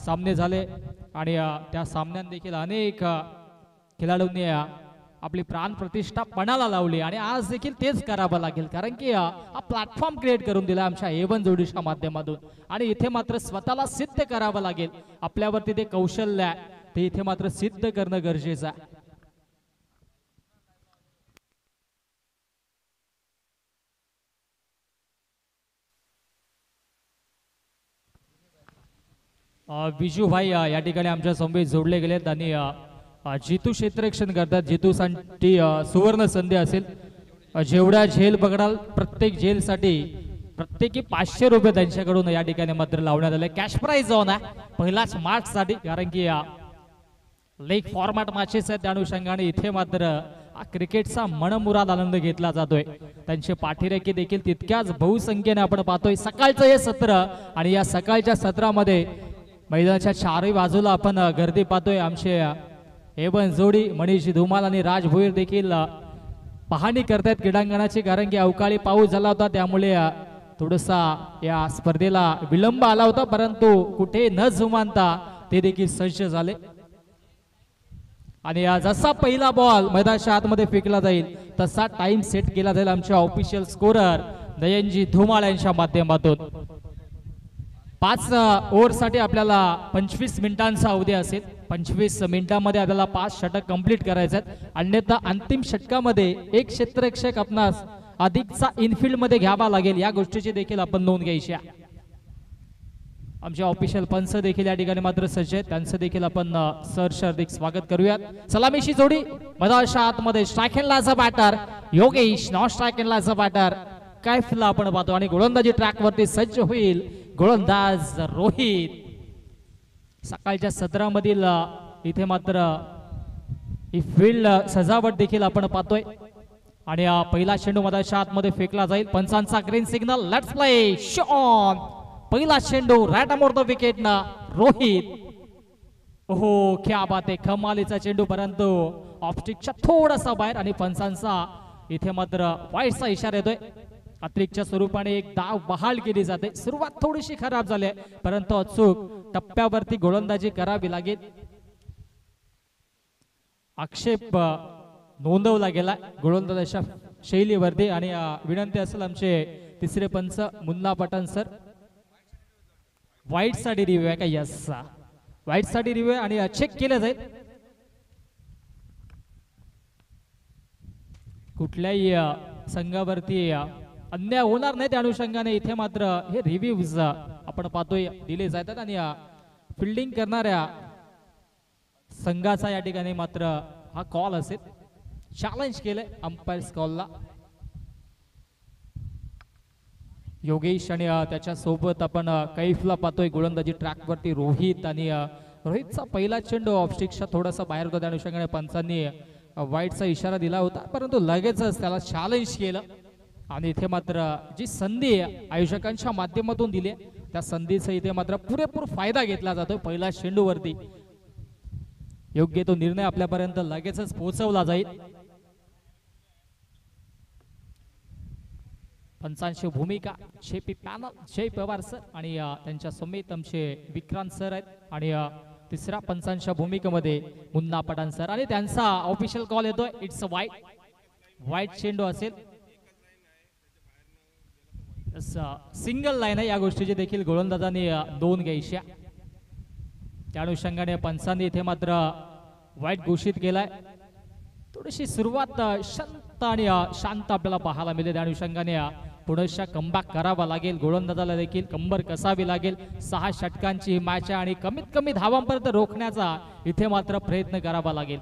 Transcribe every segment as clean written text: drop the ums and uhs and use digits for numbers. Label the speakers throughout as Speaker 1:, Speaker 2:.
Speaker 1: सामने झाले आणि त्या सामन्यात देखील अनेक खेळाडूंनी आपली प्राण प्रतिष्ठा पणाला लावली आणि आज देखील तेच करावं लागेल, कारण की हा प्लॅटफॉर्म क्रिएट करून दिला आमच्या A1 जोडीच्या माध्यमातून आणि इथे मात्र स्वतःला सिद्ध करावं लागेल. आपल्यावरती ते कौशल्य आहे ते इथे मात्र सिद्ध करणं गरजेचं आहे. विजू भाई या ठिकाणी आमच्या समवेत जोडले गेलेत आणि जितू क्षेत्ररक्षण करतात. जितूसाठी सुवर्ण संधी असेल. जेवढ्या झेल पकडाल प्रत्येक झेलसाठी प्रत्येकी 500 रुपये त्यांच्याकडून या ठिकाणी मात्र लावण्यात आले. कॅश प्राइज ऑन आहे पहिलाच मार्च साठी, कारण की लेग फॉर्मॅट मॅचेस आहेत त्या अनुषंगाने इथे मात्र क्रिकेटचा मनमुराद आनंद घेतला जातोय. त्यांचे पाठीरेखे देखील तितक्याच बहुसंख्येने आपण पाहतोय. सकाळचं हे सत्र आणि या सकाळच्या सत्रामध्ये मैदानाच्या चारही बाजूला आपण गर्दी पाहतोय. आमचे A1 जोडी मनीष धुमाल आणि राज भोईर देखील पाहणी करतायत क्रीडांगणाची, कारण की अवकाळी पाऊस झाला होता त्यामुळे थोडासा या स्पर्धेला विलंब आला होता, परंतु कुठे न जुमानता ते देखील सज्ज झाले. आणि जसा पहिला बॉल मैदानाच्या आतमध्ये फेकला जाईल तसा टाइम सेट केला जाईल आमच्या ऑफिशियल स्कोरर नयनजी धुमाळ यांच्या माध्यमातून. 5 ओव्हरसाठी आपल्याला 25 मिनिटांचा अवधी असेल. 25 मिनिटांमध्ये आपल्याला 5 षटक कंप्लीट करायचे आहेत, अन्यथा अंतिम षटकामध्ये एक क्षेत्ररक्षक आपणास अधिकचा इनफिल्ड मध्ये घ्यावा लागेल. या गोष्टीची देखील आपण नोंद घ्यायची आहे. आमचे ऑफिशियल पंच देखील या ठिकाणी मात्र सज्ज आहेत, त्यांचं देखील आपण सहर्ष हार्दिक स्वागत करूयात. सलामीची जोडी मैदानाच्या आतमध्ये स्ट्रायकेनला बॅटर योगेश, नॉन स्ट्रायकेनला बॅटर कैफला आपण पाहतो आणि गोलंदाजी ट्रॅक वरती सज्ज होईल गोलंदाज रोहित. सकाळच्या सत्रामधील इथे मात्र ही फील्ड सजावट देखील आपण पाहतोय आणि पहिला चेंडू मैदानाच्या आतमध्ये फेकला जाईल. पंचांचा green signal. Let's play shot. पहिला चेंडू राईट अमोर द विकेट ना रोहित. ओहो क्या बात आहे, कमालीचा चेंडू, परंतु ऑफस्टिकच्या थोडासा बाहेर आणि पंचांचा इथे मात्र वाईटचा इशारा येतोय. अतिरिक्तच्या स्वरूपाने एक धाव बहाल केली जाते. सुरुवात थोडीशी खराब झाली आहे, परंतु अचूक टप्प्यावरती गोलंदाजी करावी लागेल. आक्षेप नोंदवला गेला गोलंदाजाच्या शैलीवरती आणि विनंती असेल आमचे तिसरे पंच मुन्ना पठाण सर. वाईट साठी रिव्ह्यू आहे का? यस, वाईट साठी रिव्ह्यू आणि चेक केलं जाईल. कुठल्याही संघावरती अन्याय होणार नाही त्या अनुषंगाने इथे मात्र हे रिव्ह्यूज आपण पाहतोय दिले जातात आणि फिल्डिंग करणाऱ्या संघाचा या ठिकाणी मात्र हा कॉल असेल. चॅलेंज केलंय अंपायर्स कॉलला. योगेश आणि त्याच्या सोबत आपण कैफला पाहतोय. गोलंदाजी ट्रॅक वरती रोहित आणि रोहितचा पहिला चेंडू ऑफस्टिकच्या थोडासा बाहेर होता त्या अनुषंगाने पंचांनी वाईटचा इशारा दिला होता, परंतु लगेचच त्याला चॅलेंज केलं आणि इथे मात्र जी संधी आयोजकांच्या माध्यमातून दिली त्या संधीचा इथे मात्र पुरेपूर फायदा घेतला जातो. पहिला चेंडूवरती योग्य तो निर्णय आपल्यापर्यंत लगेचच पोहोचवला जाईल. पंचांची भूमिका शेपी पॅनल जय पवार सर आणि त्यांच्या समेत आमचे विक्रांत सर आहेत आणि तिसऱ्या पंचांच्या भूमिकेमध्ये मुन्ना पठाण सर आणि त्यांचा ऑफिशियल कॉल येतोय. इट्स अ वाईट चेंडू असेल. सिंगल लाईन आहे, या गोष्टीची देखील गोलंदाजांनी नोंद घ्यायची. त्या अनुषंगाने पंचांनी इथे मात्र वाईट घोषित केलाय. थोडीशी सुरुवात आणि शांत आपल्याला पाहायला मिळेल. त्या अनुषंगाने पुढच्या कमबॅक करावा लागेल. गोलंदाजाला देखील कंबर कसावी लागेल. 6 षटकांची मॅच आणि कमीत कमी धावांपर्यंत रोखण्याचा इथे मात्र प्रयत्न करावा लागेल.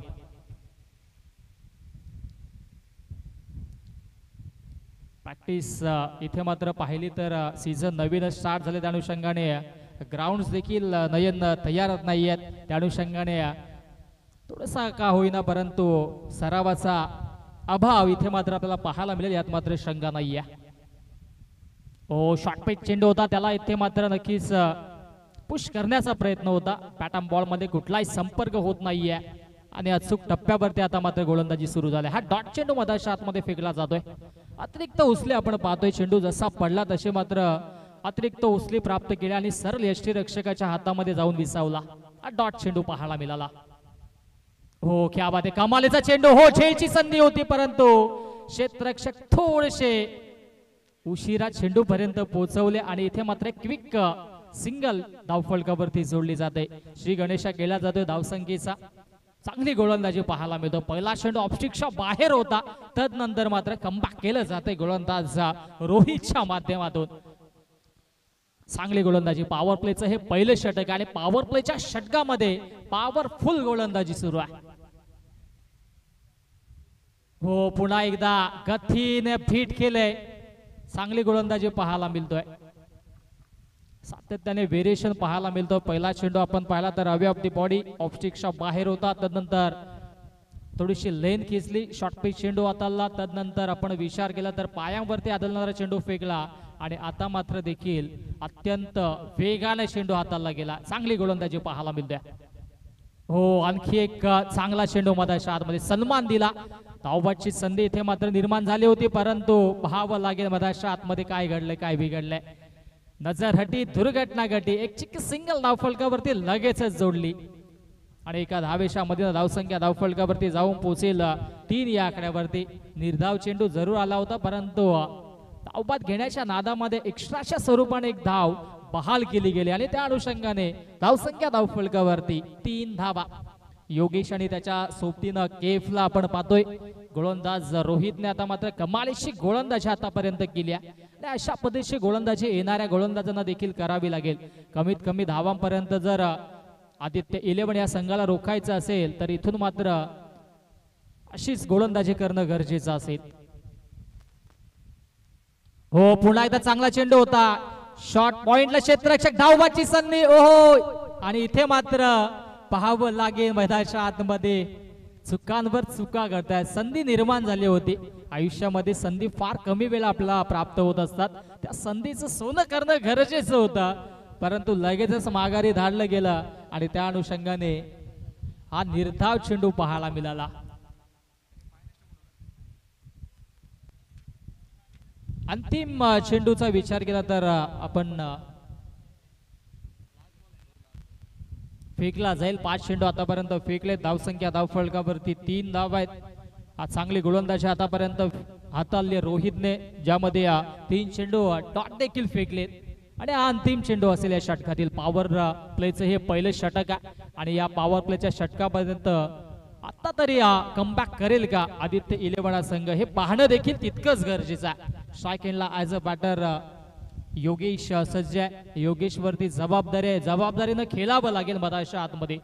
Speaker 1: प्रॅक्टिस इथे मात्र पाहिली तर सीझन नवीन स्टार्ट झाले त्या अनुषंगाने ग्राउंड देखील नयन तयार नाही आहेत. त्या अनुषंगाने थोडासा का होईना परंतु सरावाचा अभाव इथे मात्र आपल्याला पाहायला मिळेल, यात मात्र शंका नाहीये. शॉर्टपिच चेंडू होता, त्याला इथे मात्र नक्कीच पुश करण्याचा प्रयत्न होता. पॅटर्न बॉल मध्ये कुठलाही संपर्क होत नाहीये आणि अचूक टप्प्यावरती आता मात्र गोलंदाजी सुरू झाली. हा डॉट चेंडू मधाच्या आतमध्ये फेकला जातोय. अतिरिक्त उचले आपण पाहतोय. चेंडू जसा पडला तसे मात्र अतिरिक्त उचली प्राप्त केल्या आणि सरळ यष्टीरक्षकाच्या हातामध्ये जाऊन विसावला. डॉट चेंडू पाहायला मिळाला. हो, क्या बात आहे, कमालीचा चेंडू. हो, झेलची संधी होती परंतु क्षेत्ररक्षक थोडेसे उशिरा चेंडू पर्यंत पोहोचवले आणि इथे मात्र क्विक सिंगल धावफलकावरती जोडली जाते. श्री गणेशा केला जातोय धावसंख्येचा. चांगली गोलंदाजी पाहायला मिळतो. पहिला चेंडू ऑप्स्टिकच्या बाहेर होता, तदनंतर मात्र कमबॅक केलं जाते गोलंदाज रोहितच्या माध्यमातून. चांगली गोलंदाजी. पॉवर प्लेचं हे पहिलं षटक आणि पॉवर प्लेच्या षटकामध्ये पॉवरफुल गोलंदाजी सुरू आहे. हो, पुन्हा एकदा गतीने फिट केलंय. चांगली गोलंदाजी पाहायला मिळतोय. सातत्याने व्हेरिएशन पाहायला मिळतो. पहिला चेंडू आपण पाहिला तर अवे ऑफ दी बॉडी ऑफस्टिकच्या बाहेर होता, तदनंतर थोडीशी लेन खेचली, शॉर्ट पिच चेंडू हाताळला, तदनंतर आपण विचार केला तर पायांवरती आदळणारा चेंडू फेकला आणि आता मात्र देखील अत्यंत वेगाने चेंडू हाताळला गेला. चांगली गोलंदाजी पाहायला मिळते. हो, आणखी एक चांगला चेंडू मधाच्या आतमध्ये सन्मान दिला. धावबादची संधी इथे मात्र निर्माण झाली होती, परंतु पाहावं लागेल मधाच्या आतमध्ये काय घडलंय, काय बिघडलंय. नजर हटी, दुर्घटना घटी. एक चिक सिंगल धावफलकावरती लगेचच जोडली आणि एका धावेशामध्ये धावसंख्या धावफलकावरती जाऊन पोहोचेल 3 या आकड्यावरती. निर्धाव चेंडू जरूर आला होता, परंतु धावबाद घेण्याच्या नादामध्ये एक्स्ट्राच्या स्वरूपाने एक धाव बहाल केली गेली आणि त्या अनुषंगाने धावसंख्या धावफलकावरती 3 धावा. योगेश आणि त्याच्या सोबतीनं केफला आपण पाहतोय. गोलंदाज रोहितने आता मात्र कमालीची गोलंदाजी आतापर्यंत केली आहे. अशा पद्धतीची गोलंदाजी येणाऱ्या गोलंदाजांना देखील करावी लागेल. कमीत कमी धावांपर्यंत जर आदित्य 11 या संघाला रोखायचं असेल तर इथून मात्र अशीच गोलंदाजी करणं गरजेचं असेल. हो, पुन्हा एकदा चांगला चेंडू होता. शॉर्ट पॉइंटला क्षेत्ररक्षक, धावबादची संधी. ओहो, आणि इथे मात्र पाहावं लागेल मैदानाच्या आतमध्ये चुकांवर चुका घडतायत. संधी निर्माण झाली होती. आयुष्यामध्ये संधी फार कमी वेळा आपल्याला प्राप्त होत असतात. त्या संधीचं सोनं करणं गरजेचं होतं, परंतु लगेचच माघारी धाडलं गेलं आणि त्या अनुषंगाने हा निर्धाव चेंडू पाहायला मिळाला. अंतिम चेंडूचा विचार केला तर आपण फेकला जाईल. 5 चेंडू आतापर्यंत फेकले. धावसंख्या धावफलकावरती 3 धाव आहेत. चांगली गोलंदाजी आतापर्यंत हाताळली रोहितने, ज्यामध्ये 3 चेंडू डॉट देखील फेकले आणि हा अंतिम चेंडू असेल या षटकातील. पॉवर प्लेचं हे पहिलं षटक आहे आणि या पॉवर प्लेच्या षटकापर्यंत आता तरी कमबॅक करेल का आदित्य 11 संघ, हे पाहणं देखील तितकंच गरजेचं आहे. स्ट्राईक एंडला ॲज अ बॅटर योगेश सज्ज आहे. योगेश वरती जबाबदारी आहे, जबाबदारीनं खेळावं लागेल मधाच्या आतमध्ये.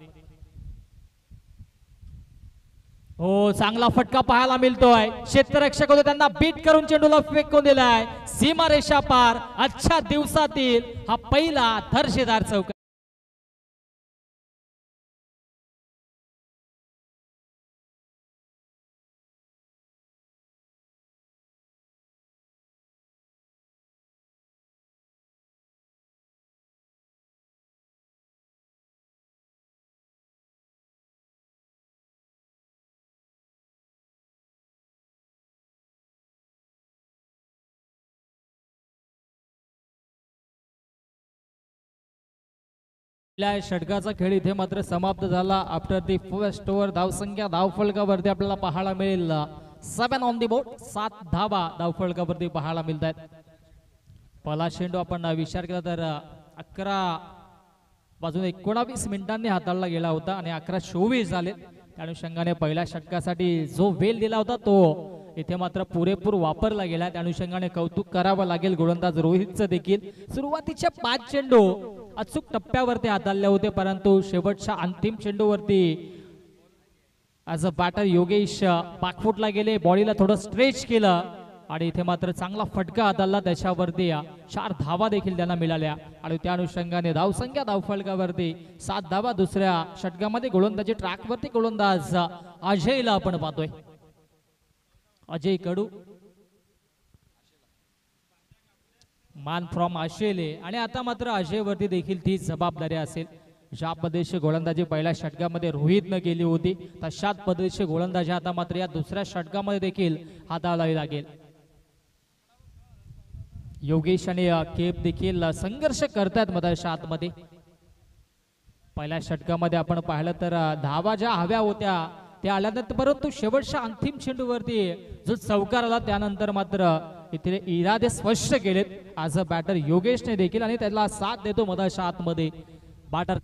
Speaker 1: हो, चांगला फटका पाहायला मिळतोय. क्षेत्ररक्षक होते, त्यांना बीट करून चेंडूला फेकून दिलाय सीमारेषा पार. आजच्या दिवसातील हा पहिला दर्जेदार चौकार. षटकाचा खेळ इथे मात्र समाप्त झाला. आफ्टर दी फर्स्ट ओव्हर धावसंख्या धावफलकावरती आपल्याला पाहायला मिळेल 7 ऑन दी बोर्ड. 7 धावा धावफलकावरती पाहायला मिळत आहेत. पहिला चेंडू आपण विचार केला तर 11 वाजून 19 मिनिटांनी हाताळला गेला होता आणि 11:24 झाले. त्या अनुषंगाने पहिल्या षटकासाठी जो वेळ दिला होता तो इथे मात्र पुरेपूर वापरला गेला. त्या अनुषंगाने कौतुक करावं लागेल गोलंदाज रोहितचं देखील. सुरुवातीच्या 5 चेंडू अचूक टप्प्यावरती हाताळले होते, परंतु शेवटच्या अंतिम चेंडूवरती ॲज अ बॅटर योगेश बॅकफुटला गेले, बॉडीला थोडं स्ट्रेच केलं आणि इथे मात्र चांगला फटका हाताळला. त्याच्यावरती 4 धावा देखील त्यांना मिळाल्या आणि त्या अनुषंगाने धावसंख्या धावफलकावरती 7 धावा. दुसऱ्या षटकामध्ये गोलंदाजी ट्रॅकवरती गोलंदाज अजयला आपण पाहतोय. अजय कडू, मान फ्रॉम आशेले, आणि आता मात्र अजय वरती देखील ती जबाबदारी असेल. ज्या पद्धतीची गोलंदाजी पहिल्या षटकामध्ये रोहितनं केली होती तशाच पद्धतीची गोलंदाजी आता मात्र या दुसऱ्या षटकामध्ये देखील हाताळावी लागेल. योगेश आणि केप देखील संघर्ष करतात मधाच्या आतमध्ये. पहिल्या षटकामध्ये आपण पाहिलं तर धावा ज्या हव्या होत्या त्या आल्यानंतर, परंतु शेवटच्या अंतिम चेंडूवरती जो चौकार आला त्यानंतर मात्र इथे इरादे स्पष्ट केलेत आज बॅटर योगेशने देखील, आणि त्याला साथ देतो मधाच्या आतमध्ये बॅटर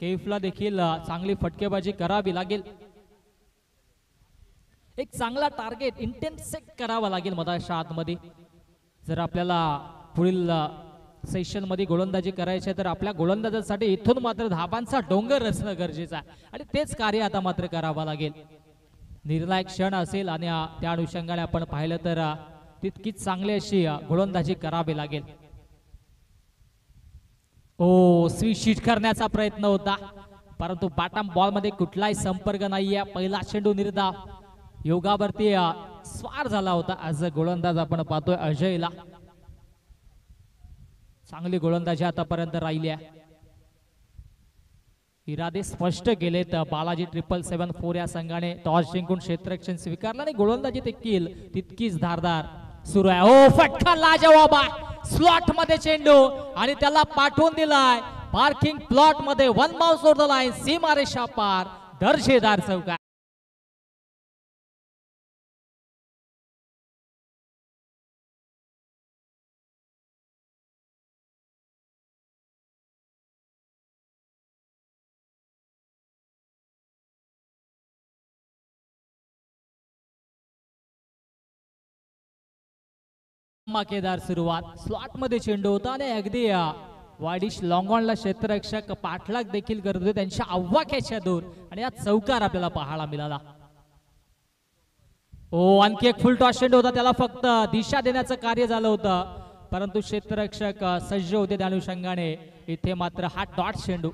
Speaker 1: केफला देखील चांगली फटकेबाजी करावी लागेल. एक चांगला टार्गेट इंटेंट सेट करावा लागेल मधाच्या आतमध्ये. जर आपल्याला पुढील सेशन मध्ये गोलंदाजी करायची तर आपल्या गोलंदाजासाठी इथून मात्र धाबांचा डोंगर रचणं गरजेचं आहे, आणि तेच कार्य आता मात्र करावं लागेल. निर्णायक क्षण असेल आणि त्या अनुषंगाने आपण पाहिलं तर तितकीच चांगली अशी गोलंदाजी करावी लागेल. स्वीट करण्याचा प्रयत्न होता, परंतु बॉटम बॉल मध्ये कुठलाही संपर्क नाहीये. पहिला चेंडू निर्धाव योगावरती स्वार झाला होता. आज गोलंदाज आपण पाहतोय अजयला. चांगली गोलंदाजी आतापर्यंत राहिली आहे. इरादे स्पष्ट केले तर बालाजी 777 या संघाने टॉस जिंकून क्षेत्ररक्षण स्वीकारलं आणि गोलंदाजी देखील तितकीच धारदार सुरू आहे. फटका लाजवाब स्लॉट मध्ये चेंडू आणि त्याला पाठवून दिलाय पार्किंग प्लॉट मध्ये. One bounce over the line, सीमारेषा पार, दर्जेदार चौकार. धमाकेदार सुरुवात, स्लॉट मध्ये चेंडू होता आणि अगदी वाडिश लॉंगॉनला क्षेत्ररक्षक पाठलाग देखील करत होते त्यांच्या आव्हाक्याच्या दूर, आणि या चौकार आपल्याला पाहायला मिळाला. आणखी एक फुल टॉस चेंडू होता, त्याला फक्त दिशा देण्याचं कार्य झालं होतं, परंतु क्षेत्ररक्षक सज्ज होते त्या अनुषंगाने इथे मात्र हा डॉट चेंडू,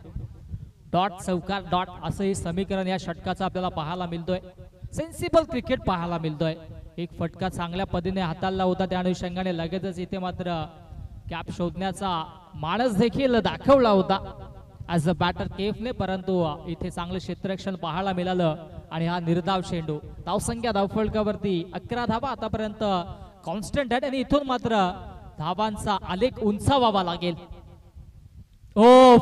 Speaker 1: डॉट चौकार डॉट असं हे समीकरण या षटकाचं आपल्याला पाहायला मिळतोय. सेन्सिबल क्रिकेट पाहायला मिळतोय. एक फटका चांगल्या पद्धतीने हाताळला होता त्या अनुषंगाने लगेचच इथे मात्र कॅप शोधण्याचा मानस देखील दाखवला होता ऍज अ बॅटर केफने, परंतु इथे चांगलं क्षेत्ररक्षण पाहायला मिळालं आणि हा निर्धाव चेंडू. धावसंख्या धावफलकावरती 11 धावा आतापर्यंत कॉन्स्टंट आहेत आणि इथून मात्र धावांचा आलेख उंचावावा लागेल.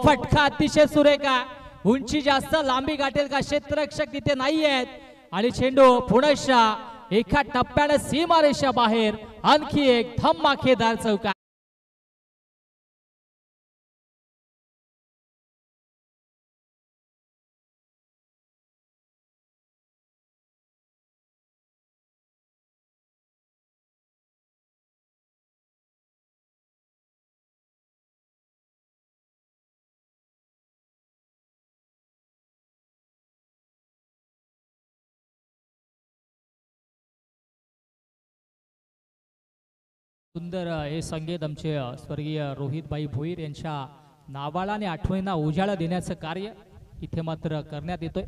Speaker 1: फटका अतिशय सुरेख आहे. उंची जास्त लांबी गाठेल का क्षेत्ररक्षक तिथे नाही आहेत आणि चेंडू पुनश्च एका टप्प्याने सीमारेषा बाहेर. आणखी एक धमाकेदार चौकार. सुंदर हे संगीत आमचे स्वर्गीय रोहितभाई भोईर यांच्या नावाला आणि आठवणींना उजाळा देण्याचं कार्य इथे मात्र करण्यात येतोय.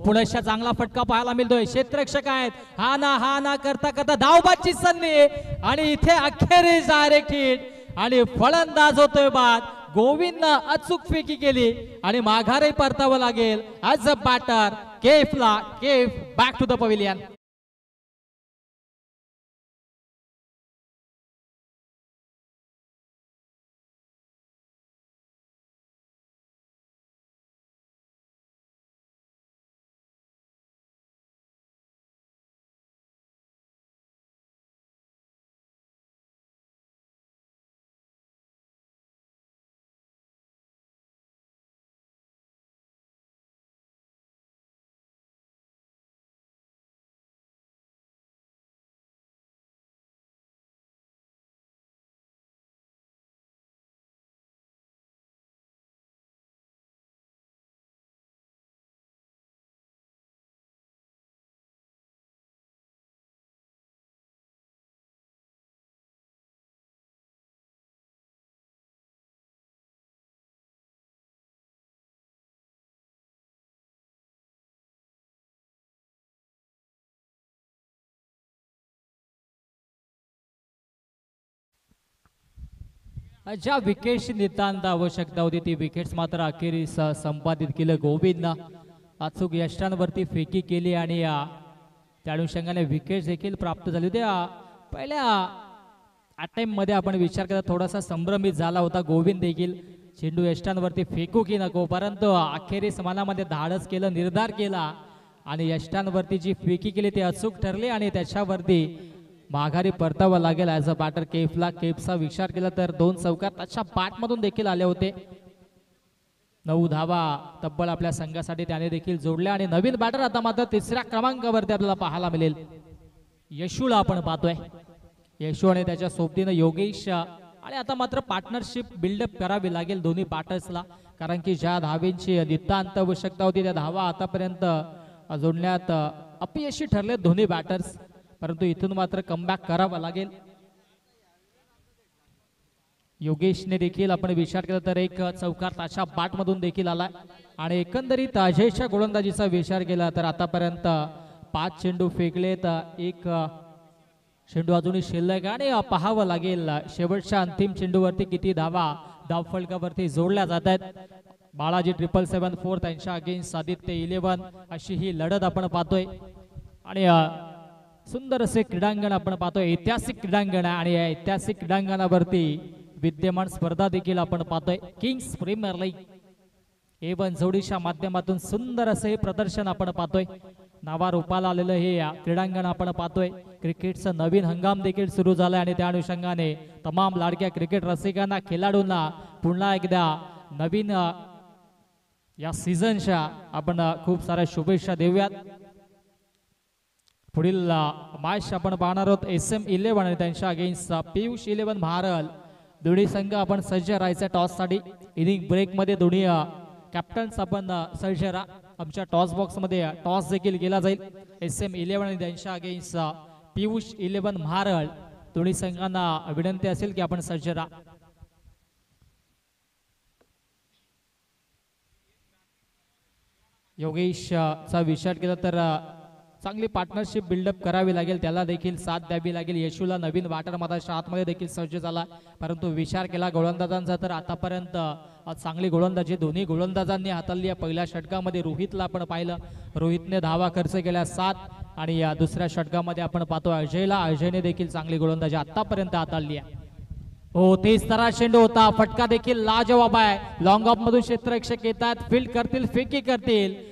Speaker 1: पुनश्च चांगला फटका पाहायला मिळतोय. क्षेत्ररक्षक आहेत, हा ना करता करता धावबाची संधी आणि इथे अखेरीस डायरेक्ट हिट आणि फलंदाज होतोय बाद. गोविंदनं अचूक फेकी केली आणि माघारही परतावं लागेल ऍज अ बॅटर केफला. Kef back to the pavilion. ज्या विकेटची नितांत आवश्यकता होती ती विकेट्स मात्र अखेरीस संपादित केलं गोविंदनं. अचूक यष्टांवरती फेकी केली आणि त्या अनुषंगाने विकेट देखील प्राप्त झाली होत्या. पहिल्या अटेम्प्ट मध्ये आपण विचार केला थोडासा संभ्रमित झाला होता गोविंद देखील चेंडू यष्टांवरती फेकू की नको, परंतु अखेरीस मनामध्ये धाडस केलं, निर्धार केला आणि यष्टांवरती जी फेकी केली ती अचूक ठरली आणि त्याच्यावरती माघारी परतावं लागेल. ॲज अ बॅटर केपचा विचार केला तर 2 चौकार त्याच्या पाठमधून देखील आले होते. 9 धावा तब्बल आपल्या संघासाठी त्याने देखील जोडल्या आणि नवीन बॅटर आता मात्र 3ऱ्या क्रमांकावरती आपल्याला पाहायला मिळेल. यशूला आपण पाहतोय, यशू आणि त्याच्या सोबतीनं योगेश आणि आता मात्र पार्टनरशिप बिल्डअप करावी लागेल दोन्ही बॅटर्सला, कारण की ज्या धावेंची नितांत आवश्यकता होती त्या धावा आतापर्यंत जोडण्यात अपयशी ठरले दोन्ही बॅटर्स, परंतु इथून मात्र कमबॅक करावा लागेल. योगेशने देखील आपण विचार केला तर 1 चौकार त्याच्या बॅटमधून देखील आला आणि एकंदरीत अजयच्या गोलंदाजीचा विचार केला तर आतापर्यंत 5 चेंडू फेकलेत, 1 चेंडू अजूनही शिल्लक आणि पाहावं लागेल शेवटच्या अंतिम चेंडूवरती किती धावा धावफलकावरती जोडल्या जात आहेत. बाळाजी 774 त्यांच्या अगेन्स्ट आदित्य 11 अशी ही लढत आपण पाहतोय आणि सुंदर असे क्रीडांगण आपण पाहतोय, ऐतिहासिक क्रीडांगण आहे आणि या ऐतिहासिक क्रीडांगणावरती विद्यमान स्पर्धा देखील आपण पाहतोय. किंग्स प्रीमियर लीग A1 जोडीच्या माध्यमातून सुंदर असे हे प्रदर्शन आपण पाहतोय. नावारूपाला आलेलं हे क्रीडांगण आपण पाहतोय. क्रिकेटचं नवीन हंगाम देखील सुरू झालाय आणि त्या अनुषंगाने तमाम लाडक्या क्रिकेट रसिकांना, खेळाडूंना पुन्हा एकदा नवीन या सीझनच्या आपण खूप साऱ्या शुभेच्छा देऊयात. पुढील मॅच आपण पाहणार आहोत SM11 आणि त्यांच्या अगेन्स्ट पियुष 11 भारल. दोन्ही संघ आपण सज्ज राहायचं टॉस साठी. इनिंग ब्रेक मध्ये दोन्ही कॅप्टन्स आपण सज्ज राहा. आमच्या टॉस बॉक्स मध्ये टॉस देखील केला जाईल. SM11 आणि त्यांच्या अगेन्स्ट पियुष 11 भारल. दोन्ही संघांना विनंती असेल की आपण सज्ज राहा. योगेशचा विचार केला तर चांगली पार्टनरशिप बिल्डअप करावी लागेल, त्याला देखील साथ द्यावी लागेल. यशूला नवीन बॅटर मधाच्या आतमध्ये देखील सज्ज झाला, परंतु विचार केला गोलंदाजांचा तर आतापर्यंत चांगली गोलंदाजी दोन्ही गोलंदाजांनी हाताळली. पहिल्या षटकामध्ये रोहितला आपण पाहिलं, रोहितने धावा खर्च केल्या 7 आणि या दुसऱ्या षटकामध्ये आपण पाहतो अजयने देखील चांगली गोलंदाजी आतापर्यंत हाताळली आहे. हो, तेच तरा चेंडू होता, फटका देखील लाजवाब आहे. लॉंग ऑफ मधून क्षेत्ररक्षक येतात, फील्ड करतील, फेकी करतील.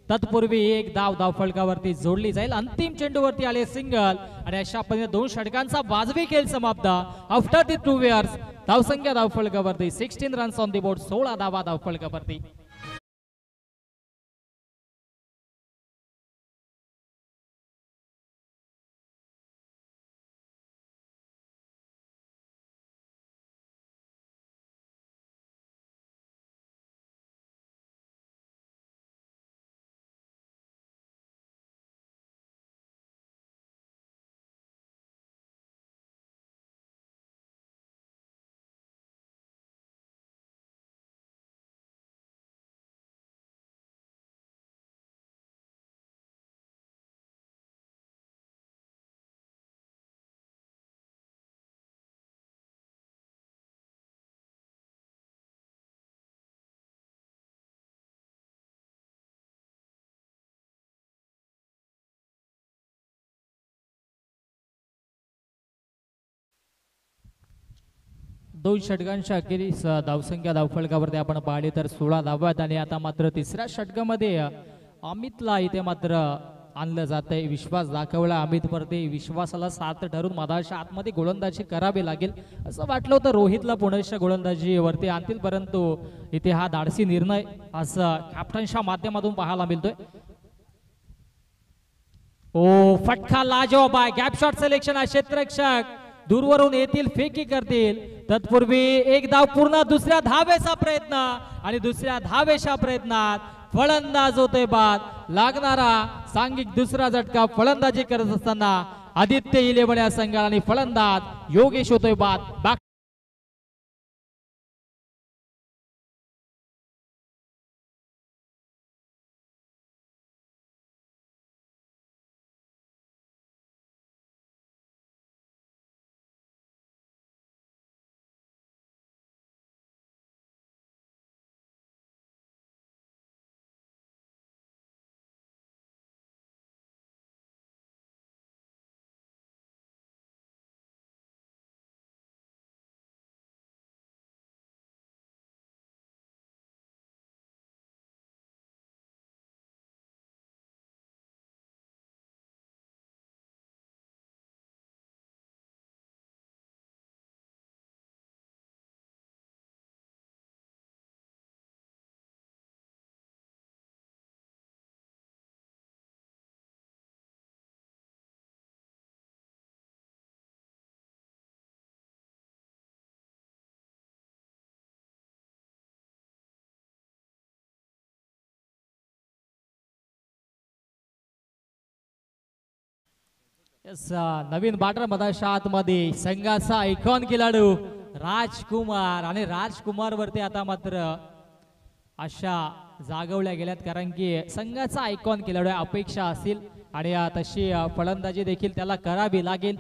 Speaker 1: तत्पूर्वी 1 धाव धावफलकावरती जोडली जाईल. अंतिम चेंडूवरती आले सिंगल आणि अशा पद्धतीने 2 षटकांचा वाजवी खेळ समाप्त. आफ्टर दी 2 इयर्स धावसंख्या धावफलकावरती 16 रन्स ऑन दी बोर्ड, 16 धावा धावफलकावरती. दोन षटकांच्या अखेरीस धावसंख्या धावफलकावरती आपण पाहिली तर 16 धाव्यात आणि आता मात्र तिसऱ्या षटकामध्ये अमितला इथे मात्र आणलं जात आहे. विश्वास दाखवला अमितवरती, विश्वासाला साथ ठरून मधाच्या आतमध्ये गोलंदाजी करावी लागेल असं वाटलं होतं. रोहितला पुण्याच्या गोलंदाजीवरती आणतील, परंतु इथे हा धाडसी निर्णय असं कॅप्टनच्या माध्यमातून पाहायला मिळतोय. ओ फटका लाजवाब आहे, गॅप शॉट सिलेक्शन आहे. क्षेत्ररक्षक दूरवरून येतील, फेकी करतील. तत्पूर्वी 1 धाव पूर्ण, दुसऱ्या धावेचा प्रयत्न आणि दुसऱ्या धावेच्या प्रयत्नात फलंदाज होतोय बाद. लागणारा सांघिक दुसरा झटका फलंदाजी करत असताना आदित्य 11 या संघाला आणि फलंदाज योगेश होतोय बाद. Yes, नवीन बॅटर मधाच्या आतमध्ये संघाचा आयकॉन खेळाडू राजकुमार आणि राजकुमार वरती आता मात्र अशा जागवल्या गेल्यात कारण की संघाचा आयकॉन खेळाडू अपेक्षा असतील आणि तशी फलंदाजी देखील त्याला करावी लागेल.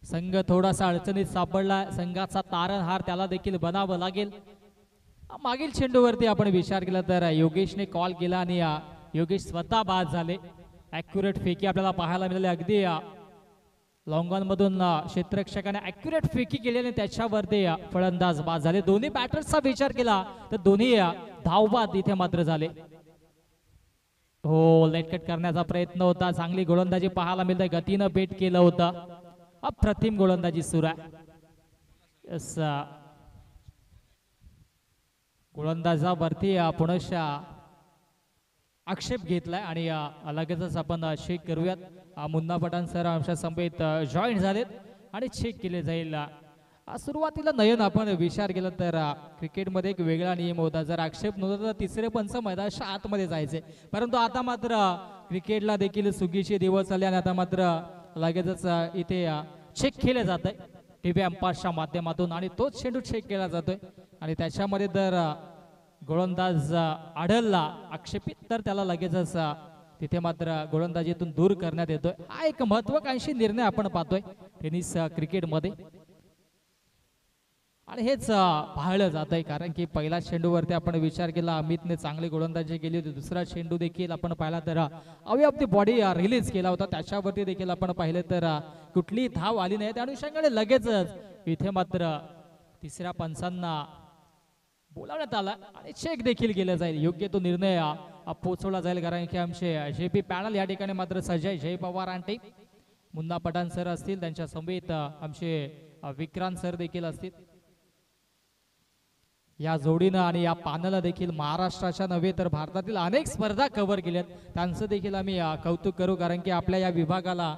Speaker 1: संघ थोडासा अडचणीत सापडला, संघाचा तारणहार त्याला देखील बनावं लागेल. मागील चेंडूवरती आपण विचार केला तर योगेशने कॉल केला आणि योगेश स्वतः बाद झाले. ॲक्युरेट फेकी आपल्याला पाहायला मिळाले. अगदी लॉंग ऑन मधून क्षेत्ररक्षकाने ॲक्युरेट फेकी केल्याने त्याच्यावरती फलंदाज बाद झाले. दोन्ही बॅटर्सचा विचार केला तर दोन्ही धावबाद इथे मात्र झाले. हो, लेटकट करण्याचा प्रयत्न होता. चांगली गोलंदाजी पाहायला मिळते. गतीनं बेट केलं होतं. अप्रतिम गोलंदाजी सुरू आहे. गोलंदाजावरती पुनश्च आक्षेप घेतलाय आणि लगेचच आपण चेक करूयात. मुन्ना पठाण सर आमच्या समेत जॉईन झालेत आणि चेक केले जाईल. सुरुवातीला नयन आपण विचार केला तर क्रिकेटमध्ये एक वेगळा नियम होता. जर आक्षेप नव्हता तर तिसरे पंच मैदानाच्या आतमध्ये जायचे, परंतु आता मात्र क्रिकेटला देखील सुगीचे दिवस आले आणि आता मात्र लगेचच इथे चेक केले जात आहे टीव्ही अंपायरच्या माध्यमातून आणि तोच चेंडू चेक केला जातोय आणि त्याच्यामध्ये जर गोलंदाज आढळला आक्षेपित तर त्याला लगेचच तिथे मात्र गोलंदाजीतून दूर करण्यात येतोय. हा एक महत्वाकांक्षी निर्णय आपण पाहतोय टेनिस क्रिकेटमध्ये आणि हेच पाहिलं जात आहे कारण की पहिल्या चेंडूवरती आपण विचार केला अमितने चांगली गोलंदाजी केली होती. दुसरा चेंडू देखील आपण पाहिला तर away of the body release केला होता, त्याच्यावरती देखील आपण पाहिलं तर कुठलीही धाव आली नाही. त्या अनुषंगाने लगेचच इथे मात्र तिसऱ्या पंचांना बोलावण्यात आला आणि चेक देखील केलं जाईल. योग्य तो निर्णय पोहोचवला जाईल कारण की आमचे जेपी पॅनल या ठिकाणी मात्र सजय जय पवार आणि मुन्ना पठाण सर असतील, त्यांच्या समेत आमचे विक्रांत सर देखील असतील. या जोडीनं आणि या पॅनलला देखील महाराष्ट्राच्या नव्हे तर भारतातील अनेक स्पर्धा कव्हर केल्यात, त्यांचं देखील आम्ही कौतुक करू कारण की आपल्या या विभागाला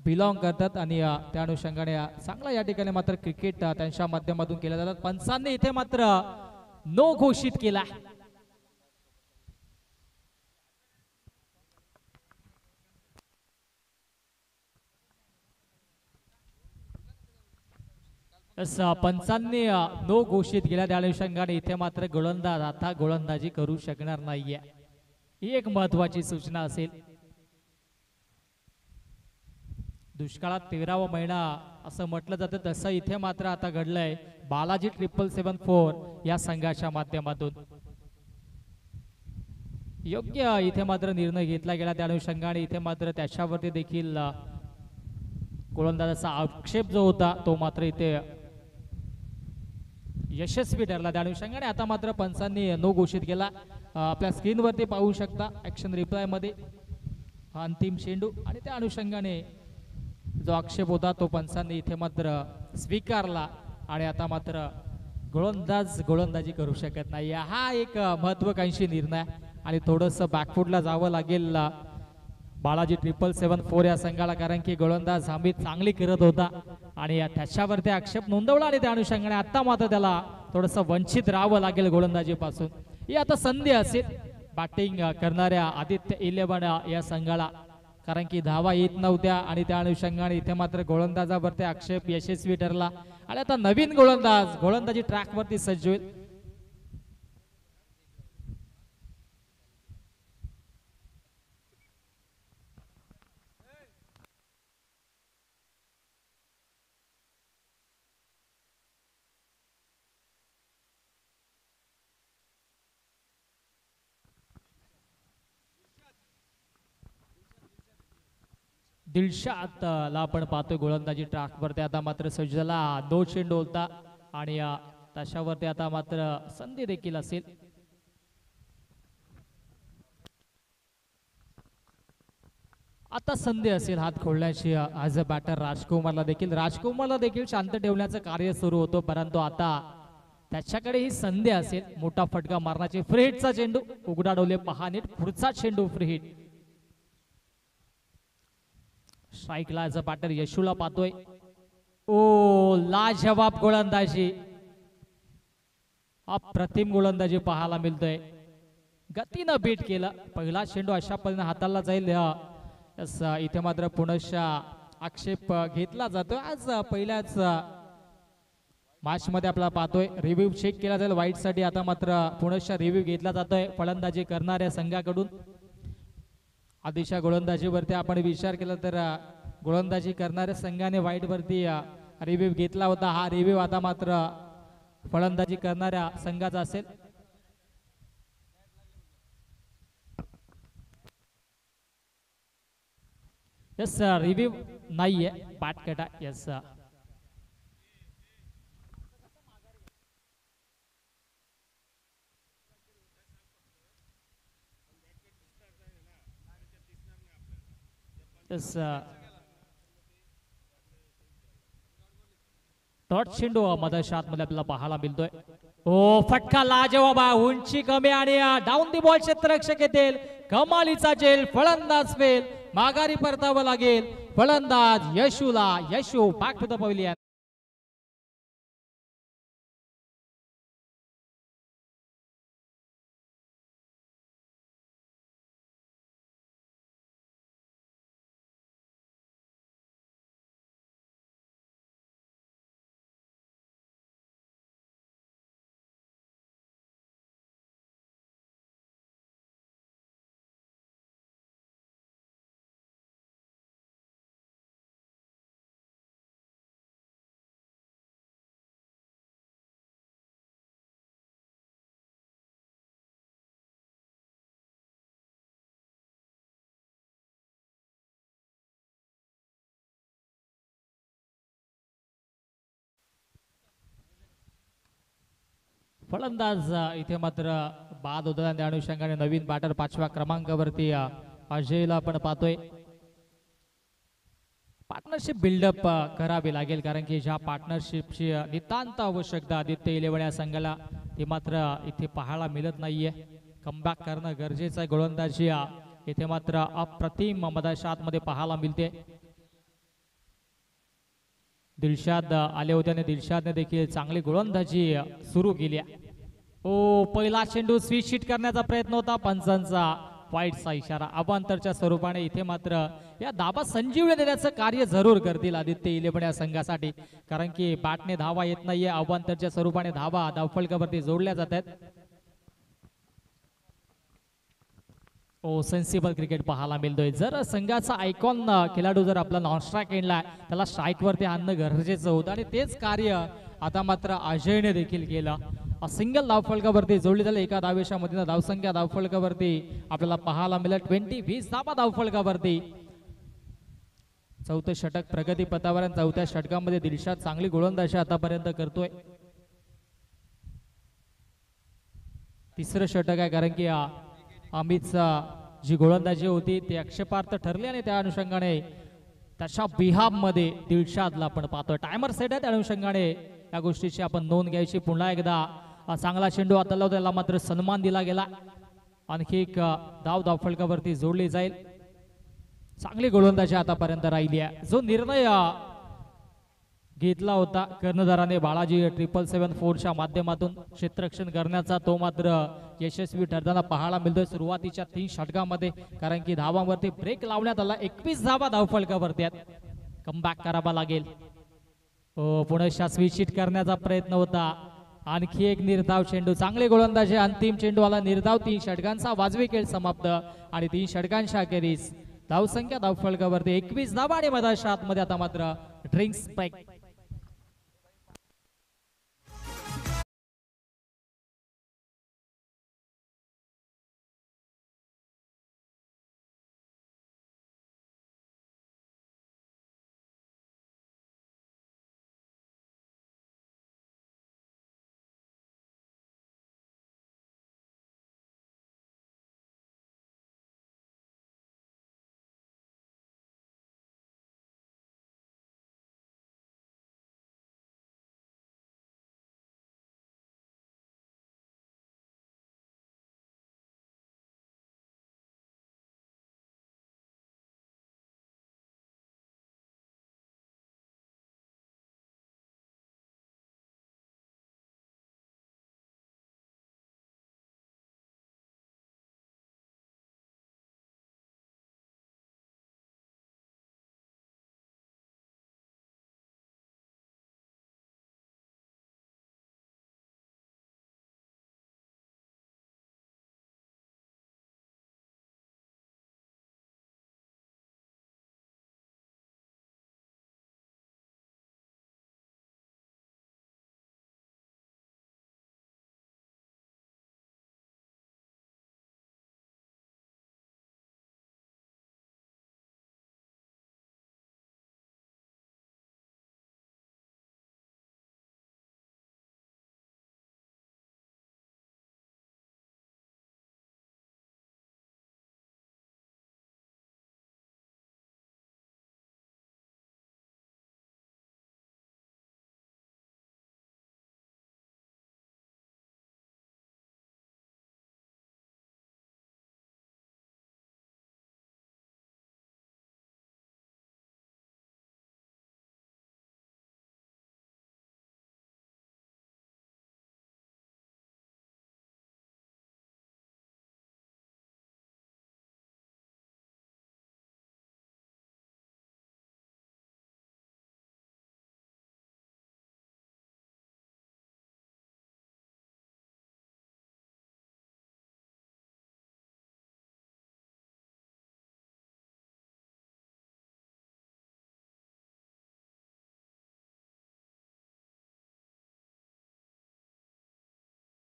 Speaker 1: बिलॉंग करतात आणि त्या अनुषंगाने चांगला या ठिकाणी मात्र क्रिकेट त्यांच्या माध्यमातून केलं जातात. पंचांनी इथे मात्र नो घोषित केला. पंचांनी नो घोषित केला त्या अनुषंगाने इथे मात्र गोलंदाज आता गोलंदाजी करू शकणार नाहीये, ही एक महत्वाची सूचना असेल. दुष्काळात 13वा महिना असं म्हटलं जातं तसं इथे मात्र आता घडलंय. बालाजी 774 या संघाच्या माध्यमातून योग्य इथे मात्र निर्णय घेतला गेला. त्या अनुषंगाने इथे मात्र त्याच्यावरती देखील गोलंदाजाचा आक्षेप जो होता तो मात्र इथे यशस्वी ठरला. त्या अनुषंगाने आता मात्र पंचांनी नो घोषित केला. आपल्या स्क्रीनवरती पाहू शकता ऍक्शन रिप्लाय मध्ये अंतिम चेंडू आणि त्या अनुषंगाने जो आक्षेप होता तो पंचांनी इथे मात्र स्वीकारला आणि आता मात्र गोलंदाज गोलंदाजी करू शकत नाही. हा एक महत्वाकांक्षी निर्णय आणि थोडंसं बॅकफुटला जावं लागेल बालाजी 774 या संघाला कारण की गोलंदाज हमीद चांगली करत होता आणि त्याच्यावरती आक्षेप नोंदवला आणि त्या अनुषंगाने आता मात्र त्याला थोडंसं वंचित राहावं लागेल गोलंदाजीपासून. ही आता संधी असेल बॅटिंग करणाऱ्या आदित्य 11 या संघाला कारण की धावा येत नव्हत्या आणि त्या अनुषंगाने इथे मात्र गोलंदाजावरती आक्षेप यशस्वी ठरला आणि आता नवीन गोलंदाज गोलंदाजी ट्रॅकवरती सज्ज होईल. दिलशादला आपण पाहतोय गोलंदाजी ट्रॅकवरती आता मात्र सज्जला 2 चेंडू होता आणि त्याच्यावरती आता मात्र संधी देखील असेल. आता संधी असेल हात खोलण्याची ॲज अ बॅटर राजकुमारला देखील शांत ठेवण्याचं कार्य सुरू होतं परंतु आता त्याच्याकडे ही संधी असेल मोठा फटका मारण्याची. फ्री हिटचा चेंडू उघडा डोले पहा नीट, पुढचा चेंडू फ्री हिट. स्ट्राईकला ॲज अ बॅटर यशूला पाहतोय. ओ लाजवाब गोलंदाजी, अप्रतिम गोलंदाजी पाहायला मिळतोय. गतीनं बीट केलं. पहिला चेंडू अशा पद्धतीने हाताला जाईल यस इथे मात्र पुनश्च आक्षेप घेतला जातो. आज पहिल्याच मॅच मध्ये आपला पाहतोय रिव्ह्यू चेक केला जाईल वाईट साठी. आता मात्र पुनश्च रिव्ह्यू घेतला जातोय फलंदाजी करणाऱ्या संघाकडून. आधीच्या गोलंदाजीवरती आपण विचार केला तर गोलंदाजी करणाऱ्या संघाने वाईट वरती रिव्ह्यू घेतला होता. हा रिव्ह्यू आता मात्र फलंदाजी करणाऱ्या संघाचा असेल. यस रिव्ह्यू नाहीये पाटकटा. यस यस डॉट चेंडू मधोमध मध्ये आपल्याला पाहायला मिळतोय. ओ फटका लाजवाब, उंची कमी आणि डाऊन दी बॉल क्षेत्ररक्षक येतील. कमालीचा झेल, फलंदाज फेल, माघारी परतावं लागेल. फलंदाज यशू बॅक टू द पवेलियन. फलंदाज इथे मात्र बाद होता. त्या अनुषंगाने नवीन बॅटर 5व्या क्रमांकावरती अजयला आपण पाहतोय. पार्टनरशिप बिल्डअप करावी लागेल कारण की ज्या पार्टनरशिपची नितांत आवश्यकता आदित्य इलेव्हन या संघाला ती मात्र इथे पाहायला मिळत नाहीये. कमबॅक करणं गरजेचं आहे. गोलंदाजी इथे मात्र अप्रतिम मधाशात मध्ये पाहायला मिळते. दिलशाद आले होते आणि दिलशादने देखील चांगली गोलंदाजी सुरू केली. ओ पहिला चेंडू स्विच हिट करण्याचा प्रयत्न होता. पंचांचा वाईटचा इशारा. अबांतरच्या स्वरूपाने इथे मात्र या धाबा संजीवनी देण्याचं कार्य जरूर करतील आदित्य इलेव्हन या संघासाठी कारण की बॅटने धावा येत नाहीये. अबांतरच्या स्वरूपाने धावा धावफलकावरती जोडल्या जात आहेत. ओ सेन्सिबल क्रिकेट पाहायला मिळतोय. जर संघाचा आयकॉन खेळाडू जर आपला नॉन स्ट्राईक एंडला त्याला स्ट्राईक वरती आणणं गरजेचं होतं आणि तेच कार्य आता मात्र अजयने देखील केलं. सिंगल धावफलकावरती जोडली झाली. एका धावेच्या मधील धावसंख्या धावफलकावरती आपल्याला पाहायला मिळेल 20 धावा धावफलकावरती. चौथं षटक प्रगती पथावर. चौथ्या षटकामध्ये दिलशाद चांगली गोलंदाजी आतापर्यंत करतोय. तिसरं षटक आहे कारण की अमितचा जी गोलंदाजी होती ती आक्षेपार्थ ठरली आणि त्या अनुषंगाने त्याच्या बिहाब मध्ये दिलशादला आपण पाहतोय. टायमर सेट आहे त्या अनुषंगाने या गोष्टीची आपण नोंद घ्यायची. पुन्हा एकदा चांगला चेंडू हाताला त्याला मात्र सन्मान दिला गेला. आणखी एक धावफलकावरती जोडली जाईल. चांगली गोलंदाजी आतापर्यंत राहिली आहे. जो निर्णय घेतला होता कर्णधाराने बाळाजी 777-4च्या माध्यमातून क्षेत्ररक्षण करण्याचा तो मात्र यशस्वी ठरताना पाहायला मिळतोय सुरुवातीच्या 3 षटकामध्ये कारण की धावांवरती ब्रेक लावण्यात आला. 21 धावा धावफलकावरती आहेत. कमबॅक करावा लागेल. पुन्हा स्विच हिट करण्याचा प्रयत्न होता. आणखी एक निर्धाव चेंडू. चांगली गोलंदाजी. अंतिम चेंडू आला निर्धाव. 3 षटकांचा वाजवी खेळ समाप्त आणि 3 षटकांच्या अखेरीस धावसंख्या धावफलकावरती 21 धावा आणि मधाच्या आतमध्ये आता मात्र ड्रिंक्स ब्रेक.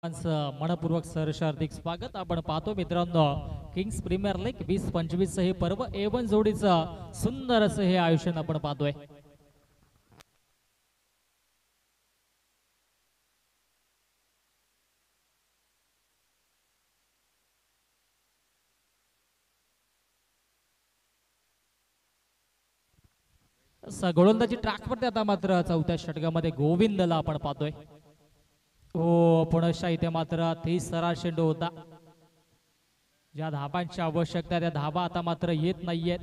Speaker 1: सर्वांचं मनपूर्वक सहर्ष हार्दिक स्वागत. आपण पाहतो मित्रांनो, किंग्स प्रीमियर लीग 20-25 हे पर्व A1 जोडीचं सुंदर असं हे आयोजन आपण पाहतोय. गोलंदाजी ट्रॅकवरती आता मात्र चौथ्या षटकामध्ये गोविंदला आपण पाहतोय. हो, पुनश्च इथे मात्र 30 चेंडू होता. ज्या धाबांची आवश्यकता त्या धाबा आता मात्र येत नाहीयेत.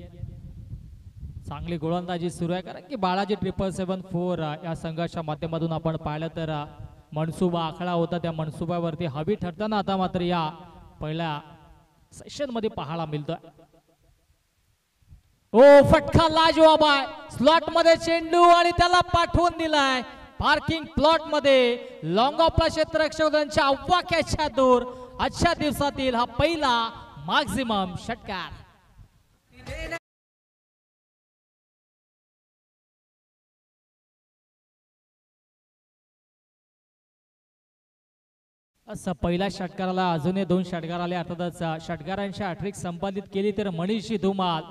Speaker 1: चांगली गोलंदाजी सुरू आहे, कारण की बाळाजी 777-4 या संघाच्या माध्यमातून आपण पाहिलं तर मनसुबा आखला होता. त्या मनसुबावरती हवी ठरताना आता मात्र या पहिल्या सेशन मध्ये पाहायला मिळतोय. ओ फटका लाजवाब आहे. स्लॉट मध्ये चेंडू आणि त्याला पाठवून दिलाय पार्किंग प्लॉट मध्ये. लॉंग ऑफला क्षेत्ररक्षकांच्या अव्वाक्याच्या दूर आजच्या दिवसातील हा पहिला मॅक्झिमम षटकार. असं पहिल्या षटकाराला अजूनही 2 षटकार आले. अर्थातच षटकारांची हॅट्रिक संपादित केली तर मनीषी धुमाल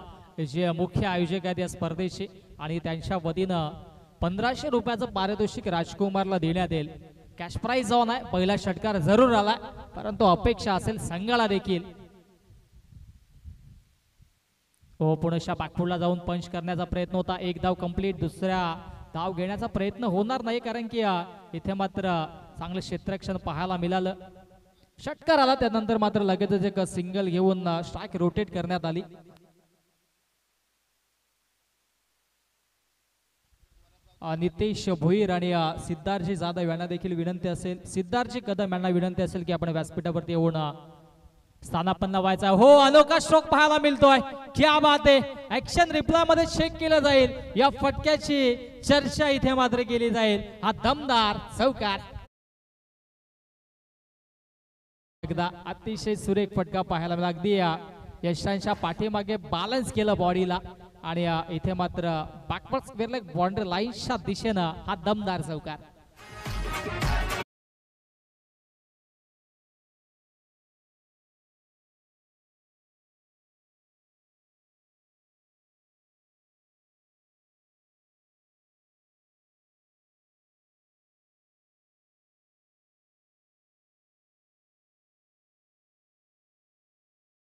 Speaker 1: जे मुख्य आयोजक आहेत या स्पर्धेचे, आणि त्यांच्या वतीनं 1500 रुपयाचं पारितोषिक राजकुमारला देण्यात येईल. कॅश प्राइज ऑन आहे. पहिला षटकार जरूर आला, परंतु अपेक्षा असेल संघाला देखील. हो, पुनश्च बॅकफुटला जाऊन पंच करण्याचा प्रयत्न होता. एक धाव कंप्लीट. दुसऱ्या धाव घेण्याचा प्रयत्न होणार नाही, कारण की इथे मात्र चांगलं क्षेत्ररक्षण पाहायला मिळालं. षटकार आला, त्यानंतर मात्र लगेचच एक सिंगल घेऊन स्ट्राईक रोटेट करण्यात आली. नितेश भोईर आणि सिद्धार्थजी जाधव यांना देखील विनंती असेल, सिद्धार्थजी कदम यांना विनंती असेल की आपण व्यासपीठावरती येऊन स्थानापन्न व्हायचा. हो, अनोखा स्ट्रोक पाहायला मिळतोय. क्या बात आहे. ऍक्शन रिप्लाय मध्ये चेक केलं जाईल. या फटक्याची चर्चा इथे मात्र केली जाईल. हा दमदार चौकार. एकदा अतिशय सुरेख फटका पाहायला मिळाला. अगदी यशांच्या पाठीमागे बॅलन्स केलं बॉडीला, आणि इथे मात्र बॅकवर्ड स्क्वेअर बाउंड्री लाईनच्या दिशेनं हा दमदार चौकार.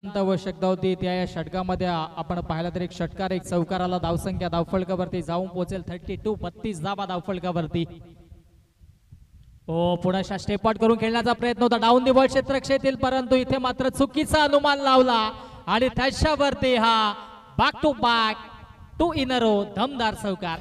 Speaker 1: आवश्यकता होती त्या या षटकामध्ये आपण पाहिलं तर एक षटकार एक चौकाराला धावसंख्या धावफलकावरती जाऊन पोहोचेल 32. 32 धावा धावफलकावरती. हो, पुन्हा स्टेप आउट करून खेळण्याचा प्रयत्न होता. डाऊन दी बॉल क्षेत्ररक्षेतील, परंतु इथे मात्र चुकीचा अनुमान लावला आणि त्याच्यावरती हा back to back 2 in a row दमदार चौकार.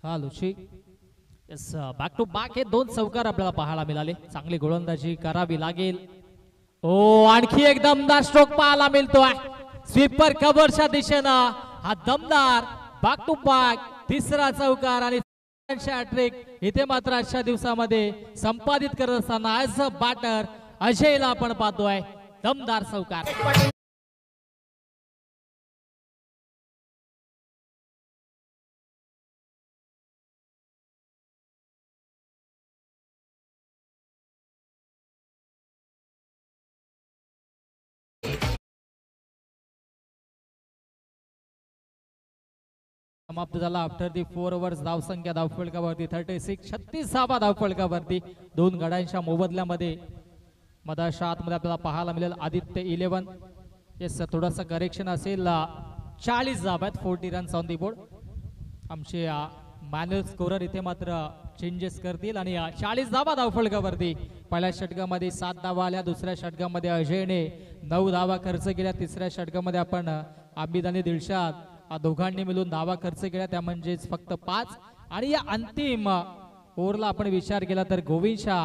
Speaker 1: हा लुची. यस, बॅक टू बॅक हे 2 चौकार आपल्याला पाहायला मिळाले. चांगली गोलंदाजी करावी लागेल. ओ, आणखी एक दमदार स्ट्रोक पाहायला मिळतोय स्वीपर कव्हरच्या दिशेनं. हा दमदार बॅक टू बॅक 3रा चौकार आणि हॅट्रिक इथे मात्र आजच्या दिवसामध्ये संपादित करत असताना ऍज अ बॅटर अजयला आपण पाहतोय. दमदार चौकार. समाप्त झाला आफ्टर दी 4 ओव्हर्स. धावसंख्या धावफलकावरती 36. 36 धावा धावफलकावरती. 2 गड्यांच्या मोबदल्यामध्ये मधाच्या आतमध्ये आपल्याला पाहायला मिळेल आदित्य 11. येस, थोडासा करेक्शन असेल. 40 धावा आहेत. 40 रन्स ऑन दी बोर्ड. आमचे मॅन्युअल स्कोरर इथे मात्र चेंजेस करतील आणि 40 धावा धावफलकावरती. पहिल्या षटकामध्ये 7 धावा आल्या. दुसऱ्या षटकामध्ये अजयने 9 धावा खर्च केल्या. तिसऱ्या षटकामध्ये आपण आबिद आणि दिलशाद दोघांनी मिळून धावा खर्च केल्या, त्या म्हणजेच फक्त 5. आणि या अंतिम ओव्हरला आपण विचार केला तर गोविंदच्या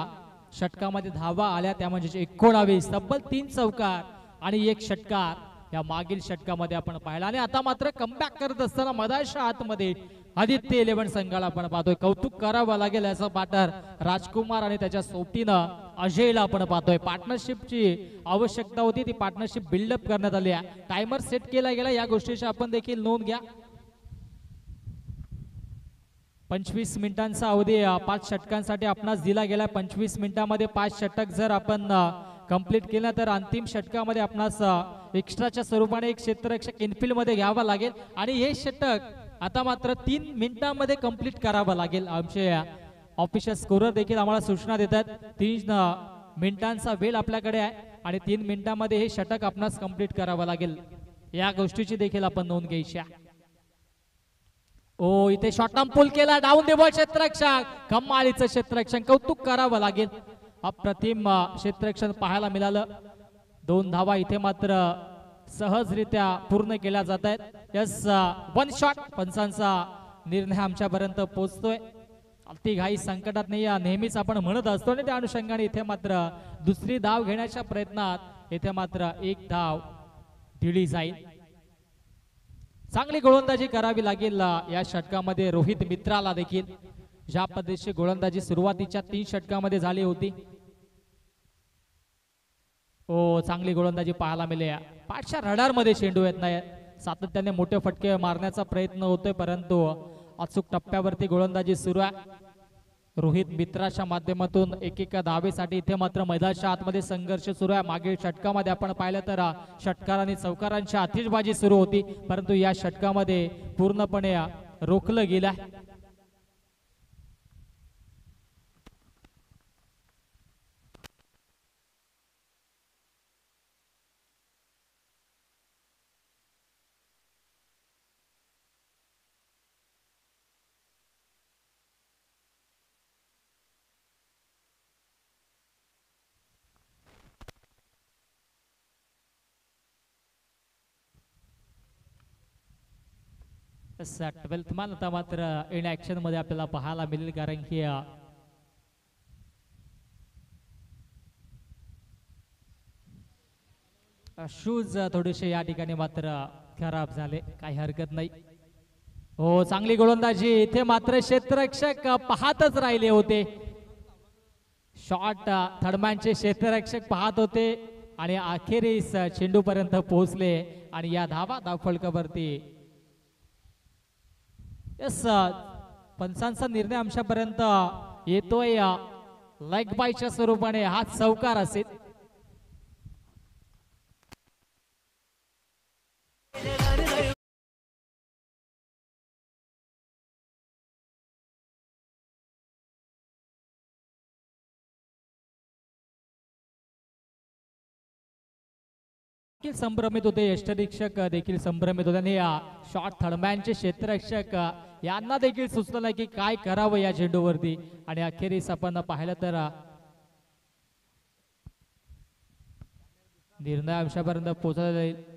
Speaker 1: षटकामध्ये धावा आल्या, त्या म्हणजे 19. तब्बल 3 चौकार आणि 1 षटकार या मागील षटकामध्ये आपण पाहिला. आणि आता मात्र कमबॅक करत असताना मदारशा आतमध्ये आदित्य 11 संघाला आपण पाहतोय. कौतुक करावं लागेल असं पार्टनर राजकुमार आणि त्याच्या सोबतीनं अजयला आपण पाहतोय. पार्टनरशिपची आवश्यकता होती, ती पार्टनरशिप बिल्डअप करण्यात आली आहे. टायमर सेट केला गेला, या गोष्टीची आपण देखील नोंद घ्या. 25 मिनिटांचा अवधी 5 षटकांसाठी आपणास दिला गेला. 25 मिनिटांमध्ये 5 षटक जर आपण कंप्लीट केलं तर अंतिम षटकामध्ये आपणास एक्स्ट्राच्या स्वरूपाने एक क्षेत्ररक्षक इनफिल्ड मध्ये घ्यावा लागेल आणि हे षटक आता मात्र 3 मिनिटांमध्ये कंप्लीट करावं लागेल. आमचे ऑफिशियल स्कोरर देखील आम्हाला सूचना देतात 3 मिनिटांचा वेळ आपल्याकडे आहे आणि 3 मिनिटांमध्ये हे षटक आपणास कंप्लीट करावं लागेल. या गोष्टीची देखील आपण नोंद घ्यायची आहे. ओ इथे शॉर्ट टर्म पुल केला, डाऊन दे बॉल क्षेत्ररक्षक, कमालीचं क्षेत्ररक्षण, कौतुक करावं लागेल. अप्रतिम क्षेत्ररक्षण पाहायला मिळालं. 2 धावा इथे मात्र सहजरित्या पूर्ण केल्या जात आहेत. Yes, 1 shot. पंचांचा निर्णय आमच्यापर्यंत पोहोचतोय. अति घाई संकटात नाही नेहमीच आपण म्हणत असतो आणि त्या अनुषंगाने इथे मात्र दुसरी धाव घेण्याच्या प्रयत्नात इथे मात्र 1 धाव दिली जाईल. चांगली गोलंदाजी करावी लागेल या षटकामध्ये. रोहित मित्राला देखील ज्या पद्धतीची गोलंदाजी सुरुवातीच्या 3 षटकामध्ये झाली होती. ओ चांगली गोलंदाजी पाहायला मिळाली. पाठच्या रडार मध्ये चेंडू येत नाही, सातत्याने मोठे फटके मारण्याचा प्रयत्न होतोय परंतु अचूक टप्प्यावरती गोलंदाजी सुरू आहे. रोहित मित्राच्या माध्यमातून एकेका धावेसाठी इथे मात्र मैदानाच्या आतमध्ये संघर्ष सुरू आहे. मागील षटकामध्ये आपण पाहिलं तर षटकार आणि चौकारांची आतिषबाजी सुरू होती परंतु या षटकामध्ये पूर्णपणे रोखलं गेलं. ट्वेल्थ मान आता मात्र इन ऍक्शन मध्ये आपल्याला पाहायला मिळेल कारण की शूज थोडेसे या ठिकाणी मात्र खराब झाले, काही हरकत नाही. हो चांगली गोलंदाजी इथे मात्र क्षेत्ररक्षक पाहतच राहिले होते. शॉट थर्डमॅनचे क्षेत्ररक्षक पाहत होते आणि अखेरीस चेंडू पर्यंत पोहोचले आणि या धावफलकावरती यस पंचांचा निर्णय आमच्यापर्यंत येतोय. लेग बायच्या स्वरूपाने हा चौकार असेल. संभ्रमित होते, यष्टरक्षक देखील संभ्रमित होते आणि शॉट थर्डमॅनचे क्षेत्ररक्षक यांना देखील सुचलं नाही की काय करावं या चेंडूवरती आणि अखेरीस आपण पाहिलं तर निर्णय अंशापर्यंत पोहोचला जाईल.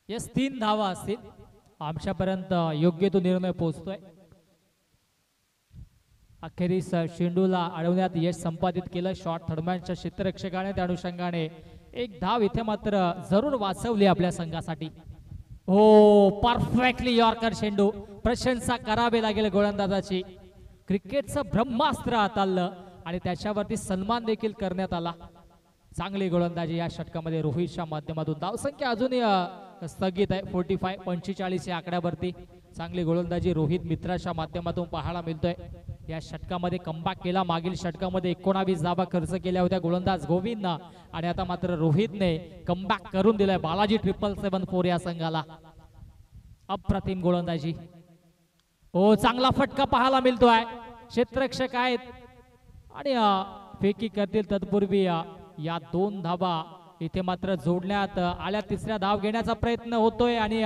Speaker 1: यस 3 धावा असतील. आमच्यापर्यंत योग्य तो निर्णय पोहोचतोय. अखेरीस चेंडूला अडवण्यात यश संपादित केलं शॉट थर्डमॅनच्या क्षेत्ररक्षकाने. त्या अनुषंगाने 1 धाव इथे मात्र जरूर वाचवली आपल्या संघासाठी. हो परफेक्टली यॉर्कर चेंडू, प्रशंसा करावी लागेल गोलंदाजाची. क्रिकेटचं ब्रह्मास्त्र हाताळलं आणि त्याच्यावरती सन्मान देखील करण्यात आला. चांगली गोलंदाजी या षटकामध्ये रोहितच्या माध्यमातून. धावसंख्या अजूनही स्थगित आहे 45 या आकड्यावरती. चांगली गोलंदाजी रोहित मित्राच्या माध्यमातून पाहायला मिळतोय. या षटकामध्ये कमबॅक केला. मागील षटकामध्ये 19 धावा खर्च केल्या होत्या गोलंदाज गोविंदनं आणि आता मात्र रोहितने कमबॅक करून दिलाय. बालाजी 777 या संघाला. अप्रतिम गोलंदाजी. हो चांगला फटका पाहायला मिळतोय. क्षेत्ररक्षक आहेत आणि फेकी करतील तत्पूर्वी या 2 धावा इथे मात्र जोडण्यात आल्या. तिसऱ्या धाव घेण्याचा प्रयत्न होतोय आणि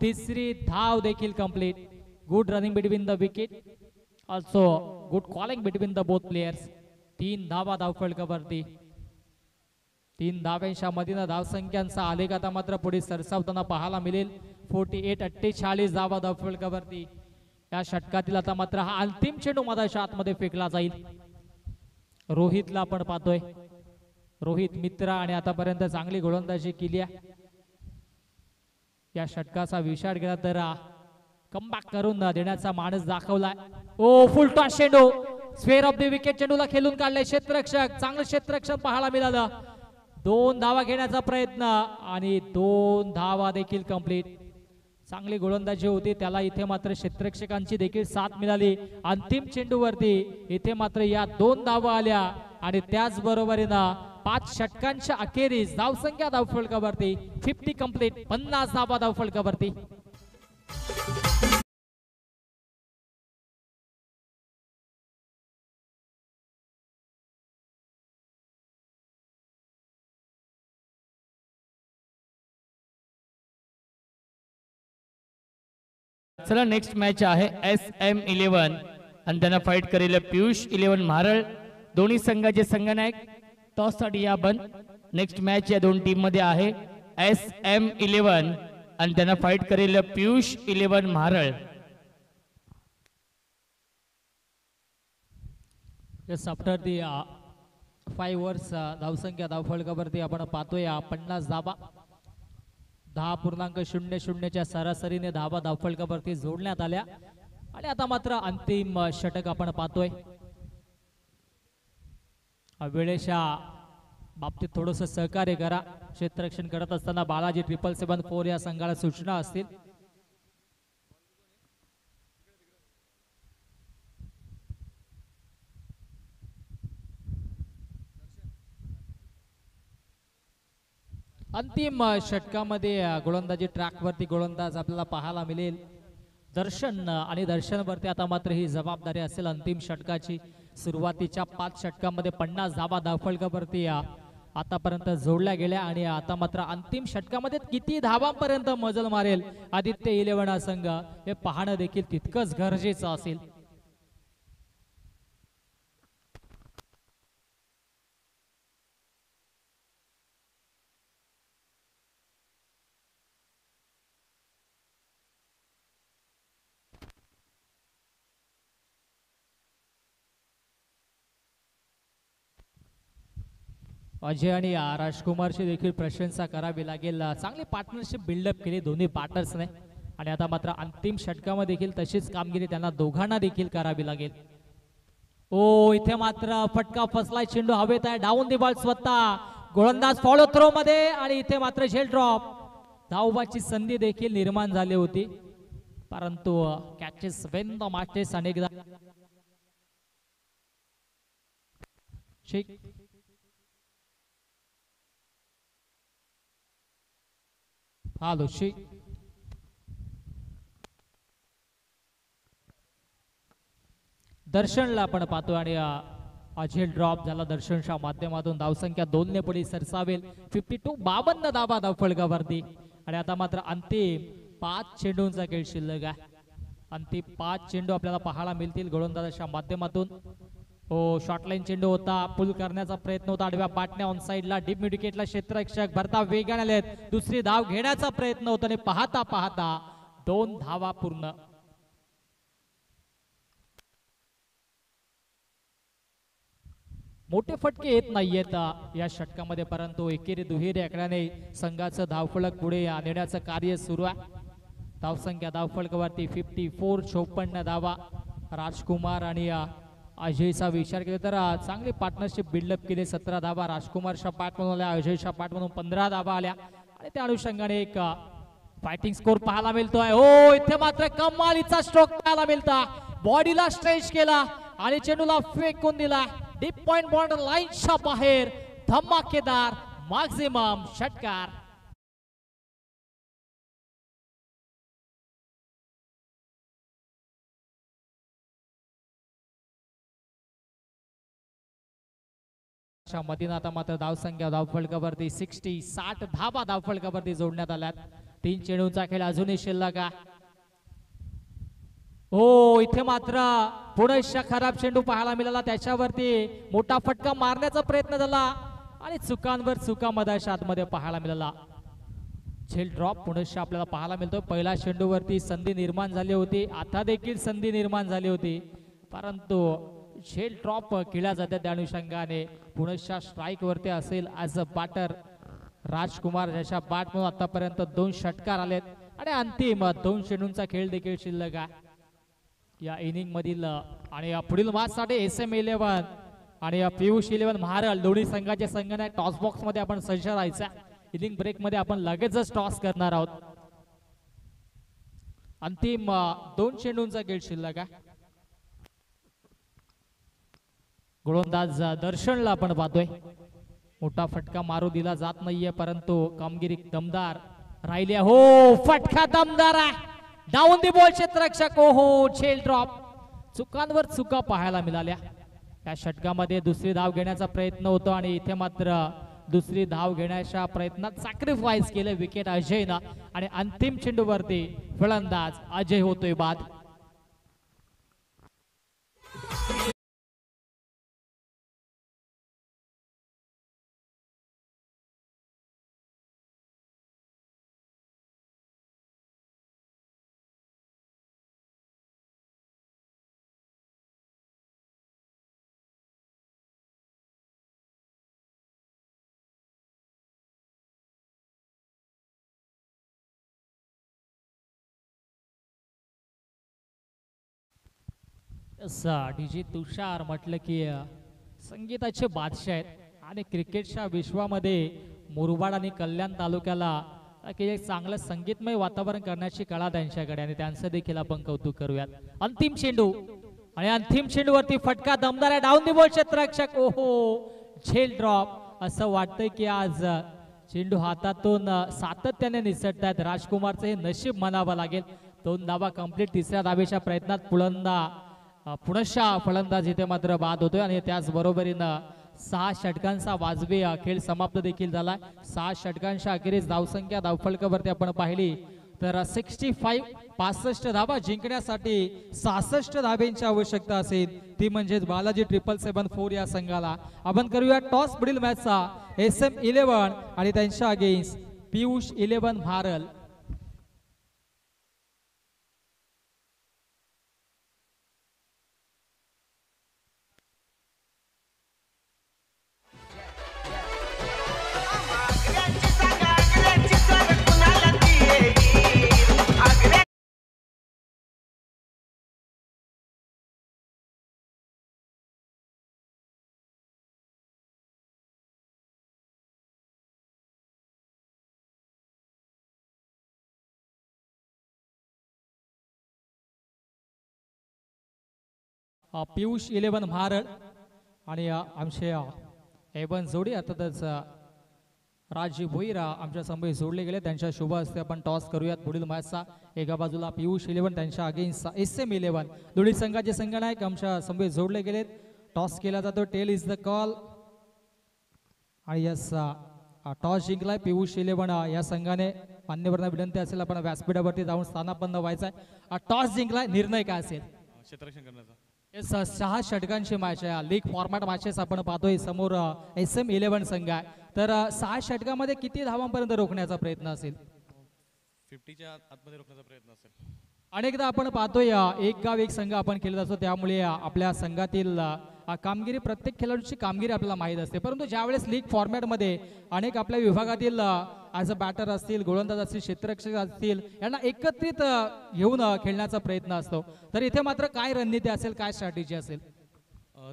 Speaker 1: तिसरी धाव देखील complete. Good running between the wicket, also good calling between the both players. 3 धावा धावफलकावरती. 3 धाव्यांच्या मधील धावसंख्यांचा आलेख आता मात्र पुढे सरसावताना पाहायला मिळेल. 48-48 धावा धावफलकावरती. या षटकातील आता मात्र हा अंतिम चेंडू मधाच्या आतमध्ये फेकला जाईल. रोहितला आपण पाहतोय. रोहित मित्र आणि आतापर्यंत चांगली गोलंदाजी केली आहे. या षटकाचा विचार केला तर कमबॅक करून देण्याचा माणूस दाखवलाय. ओ फुल टॉस चेंडू स्क्वेअर ऑफ द विकेट चेंडूला खेळून काढले क्षेत्ररक्षक. चांगलं क्षेत्ररक्षण पाहायला मिळालं. 2 धावा घेण्याचा प्रयत्न आणि 2 धावा देखील कंप्लीट. चांगली गोलंदाजी होती त्याला इथे मात्र क्षेत्ररक्षकांची देखील साथ मिळाली. अंतिम चेंडूवरती इथे मात्र या 2 धावा आल्या आणि त्याच बरोबरीनं 5 षटकांच्या अखेरीस धावसंख्या धावफलकावरती 50 कंप्लीट. 50 धावा धावफलकावरती.
Speaker 2: चला नेक्स्ट मॅच आहे SM11 आणि त्यांना फाईट करेल पियुष 11 म्हारळ. दोन्ही संघाचे संघनायक टॉस साठी या बंद. नेक्स्ट मॅच या दोन टीम मध्ये आहे SM11 आणि त्यांना फाईट करेल Piyush 11 Mharal.
Speaker 1: Just after the 5 overs धावसंख्या धावफलकावरती आपण पाहतोय 50 धावा. 10.00च्या सरासरीने धावा धावफलकावरती जोडण्यात आल्या आणि आता मात्र अंतिम षटक आपण पाहतोय. वेळेच्या बाबतीत थोडस सहकार्य करा. क्षेत्ररक्षण करत असताना बालाजी 777 या संघाला सूचना असतील. अंतिम षटकामध्ये गोलंदाजी ट्रॅकवरती गोलंदाज आपल्याला पाहायला मिळेल दर्शन आणि दर्शनवरती आता मात्र ही जबाबदारी असेल अंतिम षटकाची. सुरुवातीच्या 5 षटकामध्ये 50 धावा धावफलकावरती आतापर्यंत जोडल्या गेल्या आणि आता मात्र अंतिम षटकामध्ये किती धावांपर्यंत मजल मारेल आदित्य 11 संघ हे पाहणं देखील तितकंच गरजेचं असेल. अजय आणि राजकुमारची देखील प्रशंसा करावी लागेल. चांगली पार्टनरशिप बिल्डअप केली दोन्ही पार्टनर्सने आणि आता मात्र अंतिम षटकामध्ये देखील तशीच कामगिरी त्यांना दोघांना देखील करावी लागेल. ओ इथे मात्र फटका फसलाय. चेंडू हवेत आहे. डाऊन दी बॉल स्वतः गोलंदाज फॉलो थ्रो मध्ये आणि इथे मात्र झेल ड्रॉप. धावबाची संधी देखील निर्माण झाली होती परंतु कॅचेस वेन द मॅचेस अनेकदा दर्शनला आपण पाहतो आणि अझेल ड्रॉप झाला दर्शनच्या माध्यमातून. धावसंख्या 2 ने पुढे सरसावेल. 52 धावा धावफलकावरती आणि आता मात्र अंतिम 5 चेंडूंचा खेळ शिल्लक आहे. अंतिम 5 चेंडू आपल्याला पाहायला मिळतील गोलंदाजाच्या माध्यमातून. हो शॉर्टलाईन चेंडू होता. पुल करण्याचा प्रयत्न होता आडव्या पाटण्या ऑन साइडला. डीप मिड विकेटला क्षेत्ररक्षक भरता वेगाने आलेत. दुसरी धाव घेण्याचा प्रयत्न होता आणि पाहता पाहता 2 धावा पूर्ण. मोठे फटके येत नाहीयेत या षटकामध्ये परंतु एकेरी दुहेरी आकड्याने संघाचं धावफलक पुढे नेण्याचं कार्य सुरू आहे. धावसंख्या धावफलकावरती 54 धावा. राजकुमार आणि अजयचा विचार केला तर चांगली पार्टनरशिप बिल्डअप केली. 17 धावा राजकुमारच्या पाठमधून आल्या. अजयच्या पाठमधून 15 धावा आल्या आणि त्या अनुषंगाने एक फायटिंग स्कोर पाहायला मिळतोय. हो इथे मात्र कमालीचा स्ट्रोक पाहायला मिळता. बॉडीला स्ट्रेच केला आणि चेंडूला फेकून दिला डीप पॉइंट बॉर्डर लाईनच्या बाहेर. धमाकेदार मॅक्झिमम षटकार. मधीन आता मात्र धावसंख्या धावफलकावरती 60 धावा धावफलकावरती जोडण्यात आल्यात. 3 चेंडूंचा खेळ अजूनही शिल्लक आहे. हो इथे मात्र पुढे खराब चेंडू पाहायला मिळाला. त्याच्यावरती मोठा फटका मारण्याचा प्रयत्न झाला आणि चुकांवर चुका मधाच्या आतमध्ये पाहायला मिळाला. झेल ड्रॉप पुनश्च आपल्याला पाहायला मिळतो. पहिल्या चेंडूवरती संधी निर्माण झाली होती, आता देखील संधी निर्माण झाली होती, परंतु झेल ड्रॉप केला जाते. त्या अनुषंगाने पुनश्च स्ट्राईक वरती असेल ॲज अ बॅटर राजकुमार, ज्याच्या बॅट म्हणून आतापर्यंत 2 षटकार आलेत आणि अंतिम 2 चेंडूंचा खेळ देखील शिल्लक आहे या इनिंग मधील. आणि या पुढील मॅच साठी SM11 आणि पियुष 11 महाराळ दोन्ही संघाचे संघनायक टॉस बॉक्स मध्ये आपण सज्ज राहायचा. इनिंग ब्रेक मध्ये आपण लगेचच टॉस करणार आहोत. अंतिम 2 चेंडूंचा खेळ शिल्लक आहे. गोलंदाज दर्शनला आपण पाहतोय, मोठा फटका मारू दिला जात नाहीये, परंतु कामगिरी दमदार राहिली. हो, फटका दमदार आहे. डाऊन दी बॉल क्षेत्ररक्षक. हो, झेल ड्रॉप. चुकांवर चुका पाहायला मिळाल्या. या षटकामध्ये दुसरी धाव घेण्याचा प्रयत्न होतो आणि इथे मात्र दुसरी धाव घेण्याच्या प्रयत्नात सॅक्रिफाईस केलं विकेट अजयनं आणि अंतिम चेंडूवरती फलंदाज अजय होतोय बाद. डीजे तुषार म्हटलं की संगीताचे बादशाह आहेत आणि क्रिकेटच्या विश्वामध्ये मुरबाड आणि कल्याण तालुक्याला की एक चांगलं संगीतमय वातावरण करण्याची कला त्यांच्याकडे आणि त्यांचं देखील आपण कौतुक करूयात. अंतिम चेंडू आणि अंतिम चेंडूवरती फटका दमदार आहे. डाऊन दी बॉल क्षेत्ररक्षक. ओहो, झेल ड्रॉप. असं वाटतंय की आज चेंडू हातातून सातत्याने निसटत आहेत. राजकुमारचं हे नशीब म्हणावं लागेल. 2 धावा कंप्लीट. तिसऱ्या धावेच्या प्रयत्नात पुनश्च फलंदाज इथे मात्र बाद होतोय आणि त्याच बरोबरीनं 6 षटकांचा वाजवी खेळ समाप्त देखील झाला. 6 षटकांच्या अखेरीस धावसंख्या धावफलकावरती आपण पाहिली तर 65 धावा जिंकण्यासाठी 66 धाब्यांची आवश्यकता असेल, ती म्हणजे बालाजी 777 या संघाला. आपण करूया टॉस पुढील मॅचचा SM11 आणि त्यांच्या अगेन्स्ट पियुष 11 भारल. पियुष 11 महारळ आणि आमचे एवन जोडी अर्थातच राजीव भोईरा आमच्या समोर जोडले गेले. त्यांच्या शुभ हस्ते आपण टॉस करूयात पुढील मॅचचा. एका बाजूला पियुष 11 त्यांच्या अगेन्स्ट SM11 दोन्ही संघाचे संघनायक आमच्या समोर जोडले गेलेत. टॉस केला जातो. टेल इज द कॉल आणि यस टॉस जिंकलाय पियुष 11 या संघाने. मान्यवरांना विनंती असेल आपण व्यासपीठावरती जाऊन स्थानापन्न व्हायचा आहे. टॉस जिंकलाय, निर्णय काय असेल?
Speaker 2: क्षेत्ररक्षण करण्याचा.
Speaker 1: 6 षटकांची मॅच आहे. लीग फॉर्मॅट मॅचेस आपण पाहतोय. समोर SM11 संघ आहे. तर 6 षटकामध्ये किती धावांपर्यंत रोखण्याचा प्रयत्न असेल?
Speaker 2: 50च्या आतमध्ये रोखण्याचा प्रयत्न असेल.
Speaker 1: अनेकदा आपण पाहतोय एक गाव एक संघ आपण केलेला असतो, त्यामुळे आपल्या संघातील कामगिरी, प्रत्येक खेळाडूची कामगिरी आपल्याला माहीत असते. परंतु ज्यावेळेस लीग फॉर्मॅटमध्ये अनेक आपल्या विभागातील ॲज अ बॅटर असतील, गोलंदाज असतील, क्षेत्ररक्षक असतील, यांना एकत्रित घेऊन खेळण्याचा प्रयत्न असतो. तर इथे मात्र काय रणनीती असेल, काय स्ट्रॅटेजी असेल?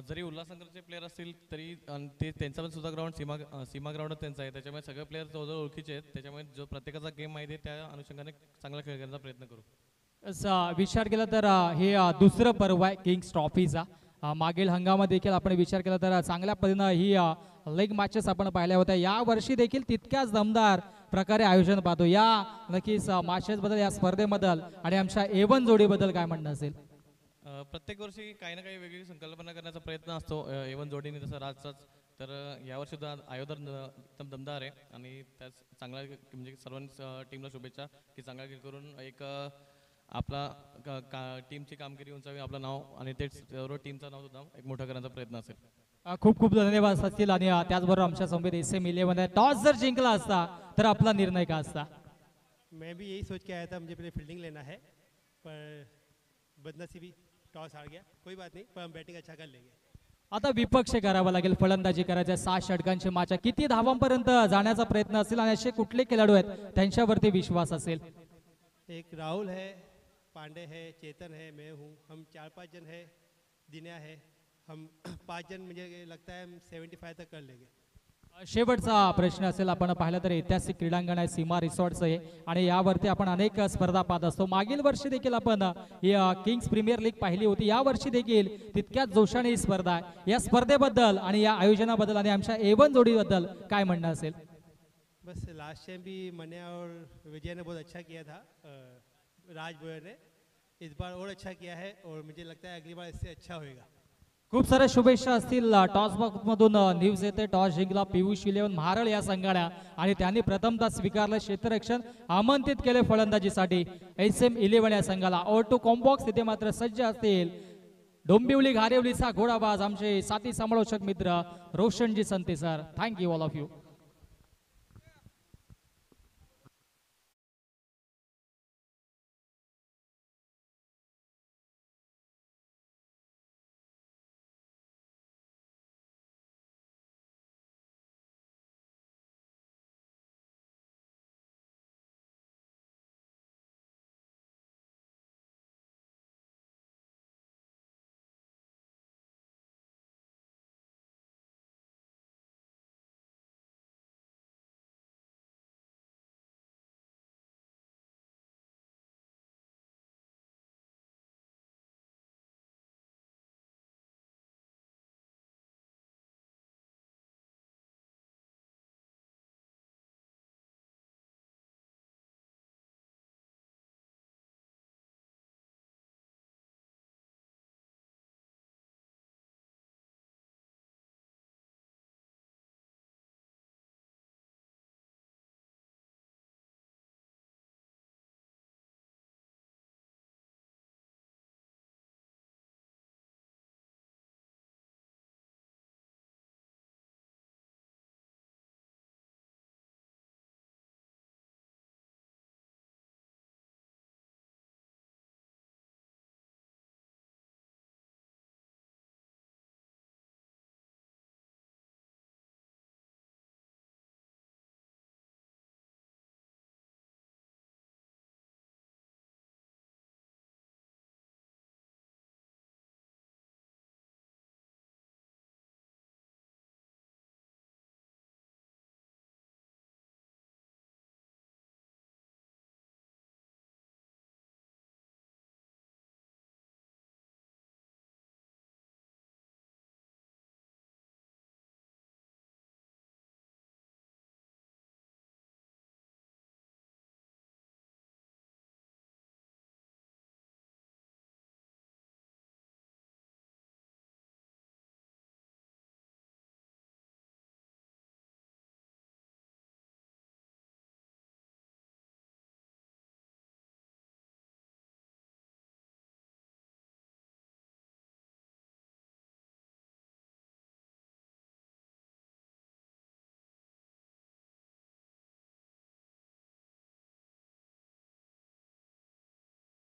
Speaker 2: जरी उल्हासनगरचे प्लेयर असतील तरी ते त्यांचा पण सुद्धा ग्राउंड सीमा ग्राउंड त्यांचा आहे, त्याच्यामुळे सगळे प्लेयर जवळजवळ ओळखीचे आहेत. त्याच्यामुळे जो प्रत्येकाचा गेम माहिती आहे त्या अनुषंगाने चांगला खेळ करण्याचा प्रयत्न करू.
Speaker 1: विचार केला तर हे दुसरं पर्व आहे किंग्स ट्रॉफीचा. मागील हंगामात देखील आपण विचार केला तर चांगल्या पद्धतीनं ही लीग मॅचेस आपण पाहिल्या होत्या. या वर्षी देखील तितक्याच दमदार प्रकारे आयोजन पाहतो. या नक्कीच मॅचेस बद्दल, या स्पर्धेबद्दल आणि आमच्या एवन जोडीबद्दल काय म्हणणं असेल?
Speaker 2: प्रत्येक वर्षी काही ना काही वेगळी संकल्पना करण्याचा प्रयत्न असतो एवन जोडीने, तसं राजचाच. तर यावर्षी सुद्धा आयोजन एकदम दमदार आहे आणि त्याच चांगला म्हणजे सर्वांच टीमला शुभेच्छा की चांगला खेळ करून एक आपला टीमची कामगिरी उंचावी, आपलं नाव आणि तेच टीमचं नाव सुद्धा एक मोठं करण्याचा प्रयत्न असेल.
Speaker 1: खूप खूप धन्यवाद सचिल आणि त्याचबरोबर आमच्या समोर SM11 टॉस जर जिंकला असता तर आपला निर्णय का असता?
Speaker 3: मैं भी यही सोच के आया था, मुझे पहले फील्डिंग लेना है, पर बदनसीबी टॉस हार गया। कोई बात नहीं, पर हम बैटिंग अच्छा कर लेंगे।
Speaker 1: आता विपक्ष करावा लागेल, फलंदाजी करायची आहे। 6 षटकांची माचा किती धावांपर्यंत जाण्याचा प्रयत्न असेल आणि असे कुठले खेळाडू आहेत त्यांच्यावरती विश्वास असेल?
Speaker 3: एक राहुल है, पांडे है, चेतन है, मैं हूँ, हम 4-5 जन है, दिन्या है, हम 5 जन, मुझे लगता है हम 75 तक कर लेंगे।
Speaker 1: शेवटचा प्रश्न असेल, आपण पाहिलं तर ऐतिहासिक क्रीडांगण आहे, सीमा रिसॉर्ट्स आहे आणि यावरती आपण अनेक स्पर्धा पाहत असतो। मागील वर्षी देखील आपण किंग्स प्रीमियर लीग पाहिली होती, या वर्षी देखील तितक्याच जोशाने ही स्पर्धा आहे। या स्पर्धेबद्दल आणि या आयोजनाबद्दल आणि आमच्या A1 जोडीबद्दल काय म्हणणं असेल?
Speaker 3: बस लास्ट टाइम भी मन्या और विजय ने बहुत अच्छा किया था, राज बोयर ने। इस बार और अच्छा किया है और मुझे लगता है अगली बार इससे अच्छा होएगा।
Speaker 1: खूप साऱ्या शुभेच्छा असतील। टॉस बॉक्स मधून न्यूज येते, टॉस जिंकला पियुष 11 महारळ या संघाला आणि त्यांनी प्रथमतः स्वीकारलं क्षेत्ररक्षण, आमंत्रित केले फलंदाजीसाठी SM11 या संघाला। ओव्हर टू कॉम्बॉक्स तिथे मात्र सज्ज असतील डोंबिवली घारेवलीचा घोडाबाज आमचे साथी समालोचक मित्र Roshanji Sante sir. Thank you all of you.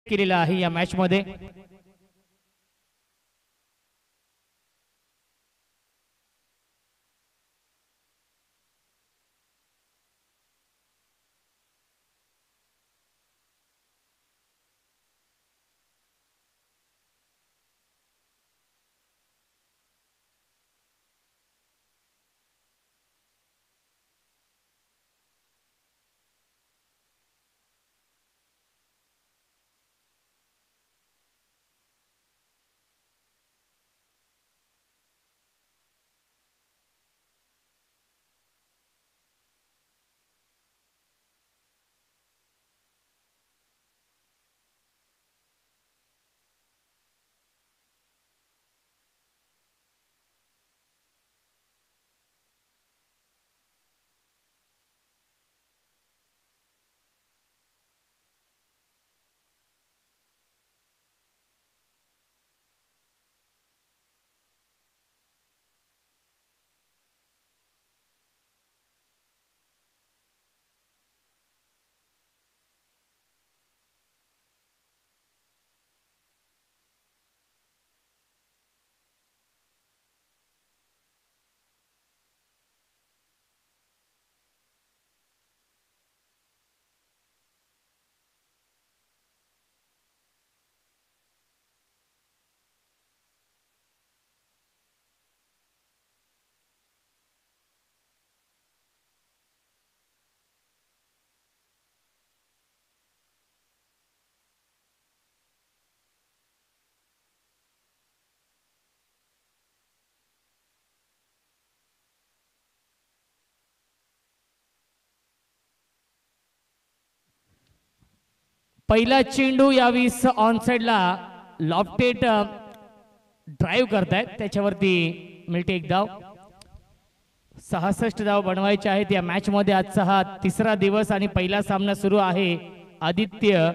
Speaker 2: केलेला आहे या मॅच मध्ये। पहिला चेंडू यावेळेस ऑन साइडला लॉफ्टेड ड्राईव्ह करतायत, त्याच्यावरती मिळते एक धाव. 66 धाव बनवायचे आहेत या मॅच मध्ये. आजचा हा तिसरा दिवस आणि पहिला सामना सुरू आहे आदित्य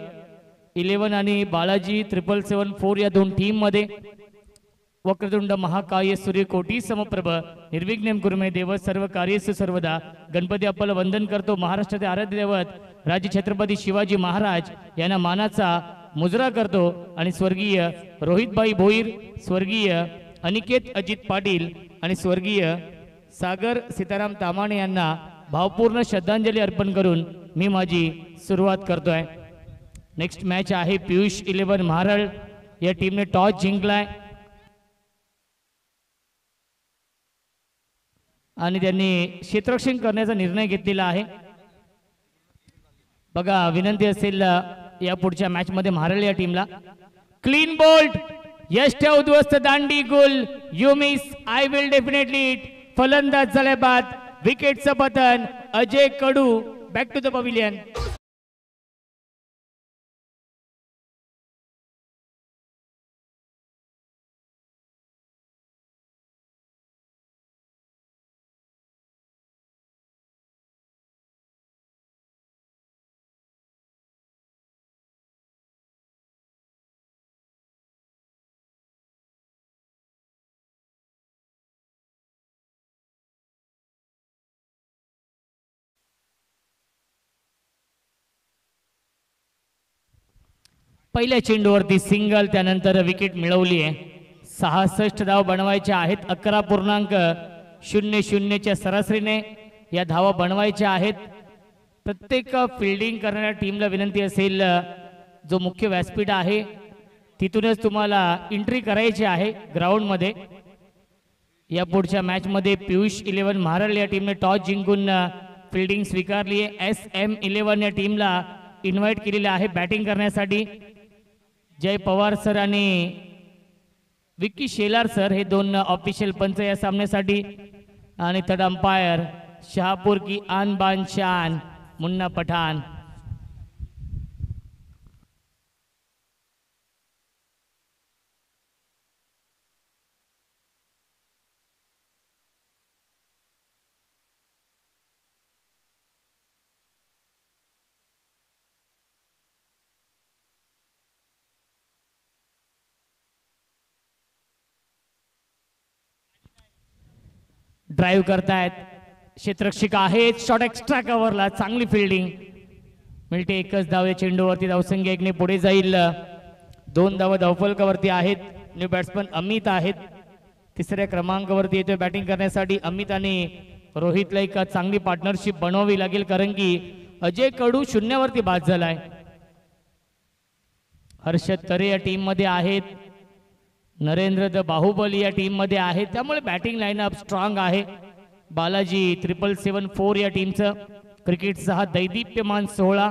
Speaker 2: 11 आणि बालाजी 777 या दोन टीम मध्ये. वक्रतुंड महाकाय सूर्यकोटी समप्रभ निर्विघ्नं कुर्मे देव सर्व कार्येषु सर्वदा. गणपती आपल्याला वंदन करतो. महाराष्ट्राचे आराध्य दैवत राजे छत्रपती शिवाजी महाराज यांना मानाचा मुजरा करतो आणि स्वर्गीय रोहितभाई भोईर, स्वर्गीय अनिकेत अजित पाटील आणि स्वर्गीय सागर सीताराम तामाणे यांना भावपूर्ण श्रद्धांजली अर्पण करून मी माझी सुरुवात करतोय. नेक्स्ट मॅच आहे पियुष 11 महाराळ या टीमने टॉस जिंकलाय आणि त्यांनी क्षेत्ररक्षण करण्याचा निर्णय घेतलेला आहे. बघा, विनंती असेल या पुढच्या मॅच मध्ये महाराळ या टीमला. क्लीन बोल्ट, यश ठेव उद्ध्वस्त दांडी गोल, you miss I will definitely it. फलंदाज झाल्या बाद विकेटचं पतन. Ajay Kadu back to the pavilion. पहिल्या चेंडूवरती सिंगल, त्यानंतर विकेट मिळवली आहे. 66 धाव बनवायच्या आहेत. 11.00 च्या सरासरीने या धावा बनवायच्या आहेत. प्रत्येक फिल्डिंग करणाऱ्या टीमला विनंती असेल, जो मुख्य व्यासपीठ आहे तिथूनच तुम्हाला एंट्री करायची आहे ग्राउंड मध्ये. या पुढच्या मॅच मध्ये पियुष 11 महाराळ या टीमने टॉस जिंकून फिल्डिंग स्वीकारली आहे. SM 11 या टीमला इन्व्हाइट केलेले आहे बॅटिंग करण्यासाठी. जय पवार सर आणि विक्की शेलार सर हे दोन ऑफिशियल पंच या सामन्यासाठी. आणि थर्ड अंपायर शहापूर की आन बान शान मुन्ना पठाण. ड्राईव्ह करतायत, क्षेत्ररक्षक आहेत. शॉट एक्स्ट्रा कव्हरला, चांगली फिल्डिंग मिळते. एकच धाव या चेंडूवरती. धावसंख्या 1 ने पुढे जाईल. 2 धावा धावफलकावरती आहेत. न्यू बॅट्समन अमित आहेत, तिसऱ्या क्रमांकावरती येतोय बॅटिंग करण्यासाठी. अमित आणि रोहितला एक चांगली पार्टनरशिप बनवावी लागेल, कारण की अजय कडू 0 वरती बाद झालाय. हर्षद तरे या टीम मध्ये आहेत. नरेंद्र द बाहुबली या टीम मध्ये आहेत. त्यामुळे बॅटिंग लाईनअप स्ट्रॉंग आहे. बालाजी 777 या टीमचं क्रिकेटचा हा दैदिप्यमान सोहळा.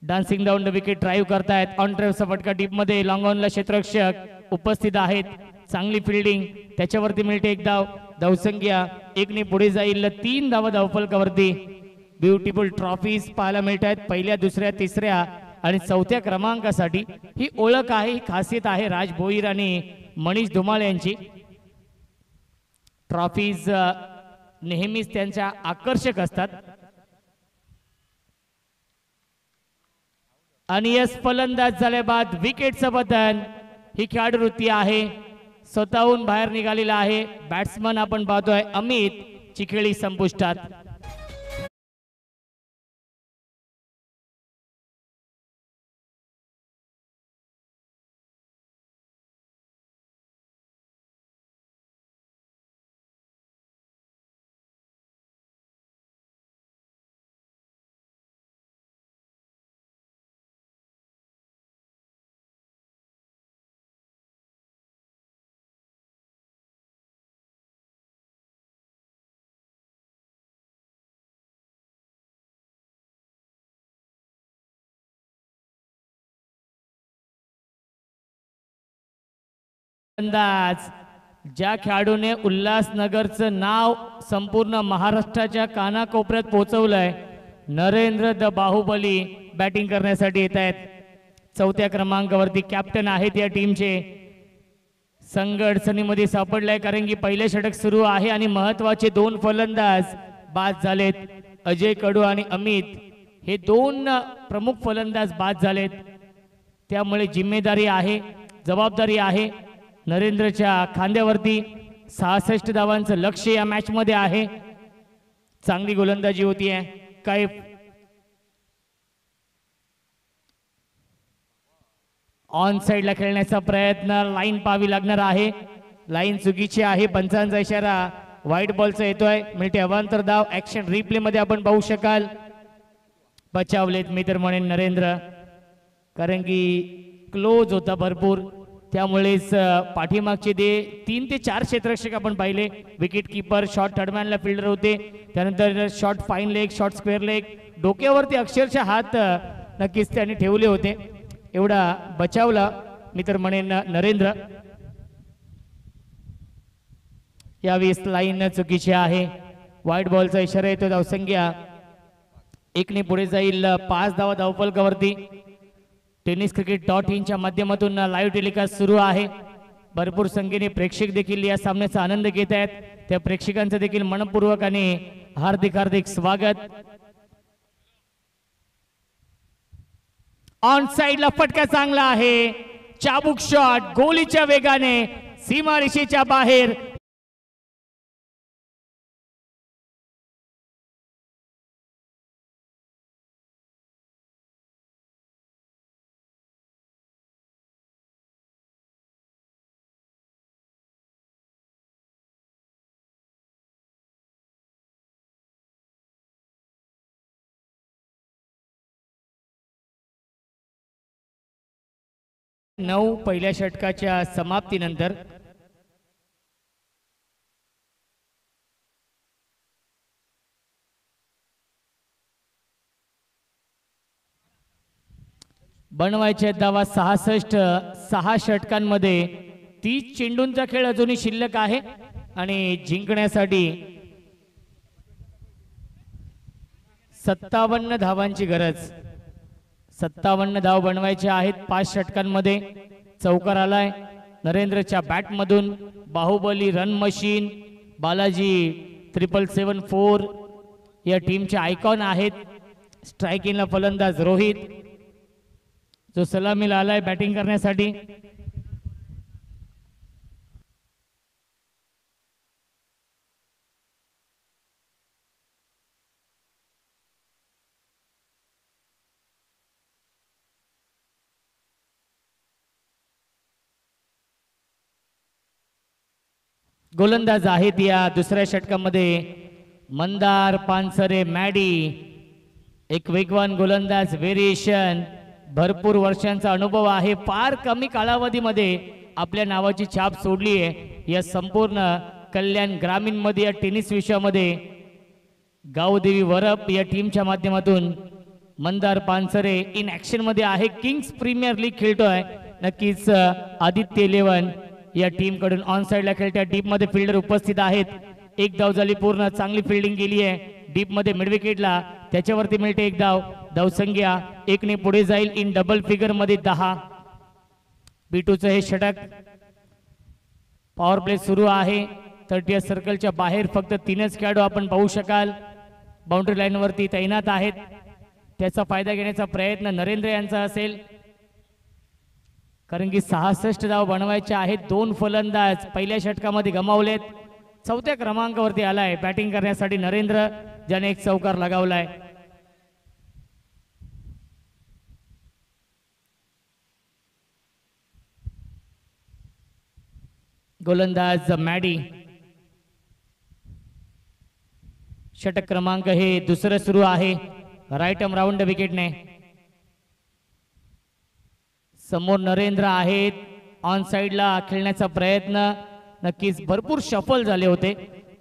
Speaker 2: Dancing down the wicket drive करतायत. ऑन ड्राईव्हचा फटका डीप मध्ये. लॉंग ऑनला क्षेत्ररक्षक उपस्थित आहेत. चांगली फिल्डिंग, त्याच्यावरती मिळते एक धाव. धावसंख्या 1 ने पुढे जाईल. 3 धावा धावफलकावरती. ब्युटिफुल ट्रॉफीज पाहायला मिळत आहेत पहिल्या, दुसऱ्या, तिसऱ्या आणि 4थ्या क्रमांकासाठी. ही ओळख आहे, ही खासियत आहे राज भोईर आणि मनीष धुमाळ यांची. ट्रॉफीज नेहमीच त्यांच्या आकर्षक असतात. आणि यस फलंदाज झाल्या बाद विकेटचं पतन. ही खेळाडू वृत्ती आहे, स्वतःहून बाहेर निघालेला आहे. बॅट्समन आपण पाहतोय अमित. चिखळी संपुष्टात. अंदाज ज्या खेळाडूने उल्हासनगरचं नाव संपूर्ण महाराष्ट्राच्या कानाकोपऱ्यात पोहोचवलंय, नरेंद्र द बाहुबली बॅटिंग करण्यासाठी येत आहेत. चौथ्या क्रमांकावरती कॅप्टन आहेत या टीमचे. संघ अडचणीमध्ये सापडलाय कारण की पहिले षटक सुरू आहे आणि महत्वाचे दोन फलंदाज बाद झालेत. अजय कडू आणि अमित हे दोन प्रमुख फलंदाज बाद झालेत. त्यामुळे जिम्मेदारी आहे, जबाबदारी आहे नरेंद्रच्या खांद्यावरती. 66 धावांचं लक्ष या मॅच मध्ये आहे. चांगली गोलंदाजी होतीये. काय ऑन साइडला खेळण्याचा प्रयत्न, लाईन पाहावी लागणार आहे. लाईन चुकीची आहे. पंचांचा इशारा व्हाईट बॉलचा येतोय. मिळते अवांतर धाव. ऍक्शन रिप्ले मध्ये आपण पाहू शकाल. बचावलेत मी तर म्हणेन नरेंद्र, कारण की क्लोज होता भरपूर. त्यामुळेच पाठीमागचे 3 ते 4 क्षेत्ररक्षक आपण पाहिले. विकेट किपर, शॉर्ट थर्डमॅनला फिल्डर होते, त्यानंतर short fine leg, short square leg, डोक्यावरती अक्षरशः हात नक्कीच त्यांनी ठेवले होते. एवढा बचावला मी तर म्हणेन नरेंद्र. यावेळेस लाईन चुकीची आहे. व्हाईट बॉलचा इशारा येतो. धावसंख्या 1 पुढे जाईल. 5 धावा धावफलकावरती. tenniscricket.in च्या माध्यमातून लाईव्ह टेलिकास्ट सुरू आहे. भरपूर संख्येने प्रेक्षक देखील या सामन्याचा आनंद घेत आहेत. त्या प्रेक्षकांचं देखील मनपूर्वक आणि हार्दिक हार्दिक स्वागत. ऑन साइडला फटका चांगला आहे. चाबूक शॉट गोलीच्या वेगाने सीमारेषेच्या बाहेर. नऊ पहिल्या षटकाच्या समाप्तीनंतर बनवायचे धावा 66. 6 षटकांमध्ये 30 चेंडूंचा खेळ अजूनही शिल्लक आहे आणि जिंकण्यासाठी 57 धावांची गरज. 57 धाव बनवायचे आहेत 5 षटकांमध्ये. चौकार आलाय नरेंद्रच्या बॅटमधून. बाहुबली रन मशीन बालाजी 777 या टीमचे आयकॉन आहेत. स्ट्रायकिंगला फलंदाज रोहित जो सलामीला आलाय बॅटिंग करण्यासाठी. गोलंदाज आहेत या दुसऱ्या षटकामध्ये मंदार पानसरे मॅडी. एक वेगवान गोलंदाज. व्हेरिएशन, भरपूर वर्षांचा अनुभव आहे. फार कमी कालावधीमध्ये आपल्या नावाची छाप सोडली आहे या संपूर्ण कल्याण ग्रामीण मध्ये या टेनिस विश्वामध्ये. गावदेवी वरप या टीमच्या माध्यमातून मंदार पानसरे इन ऍक्शन मध्ये आहे. किंग्स प्रीमियर लीग खेळतोय. नक्कीच आदित्य 11 या टीम कडून ऑन साइडला खेळत्या डीप मध्ये फिल्डर उपस्थित आहेत. 1 धाव झाली पूर्ण. चांगली फिल्डिंग केली आहे डीप मध्ये मिड विकेटला. त्याच्यावरती मिळते 1 धाव. धावसंख्या 1 पुढे जाईल इन डबल फिगर मध्ये 10. B2चं हे षटक. पॉवर प्ले सुरू आहे. 30 सर्कलच्या बाहेर फक्त 3च खेळाडू आपण पाहू शकाल. बाउंड्री लाईन वरती तैनात आहेत. त्याचा फायदा घेण्याचा प्रयत्न नरेंद्र यांचा असेल, कारण की 66 धाव बनवायचे आहेत. 2 फलंदाज पहिल्या षटकामध्ये गमावलेत. 4थ्या क्रमांकावरती आलाय बॅटिंग करण्यासाठी नरेंद्र, ज्याने एक चौकार लगावलाय. गोलंदाज मॅडी. षटक क्रमांक हे दुसरं सुरू आहे. राईट आर्म राऊंड विकेटने. समोर नरेंद्र आहेत. ऑन साइडला खेळण्याचा प्रयत्न. नक्कीच भरपूर शफल झाले होते.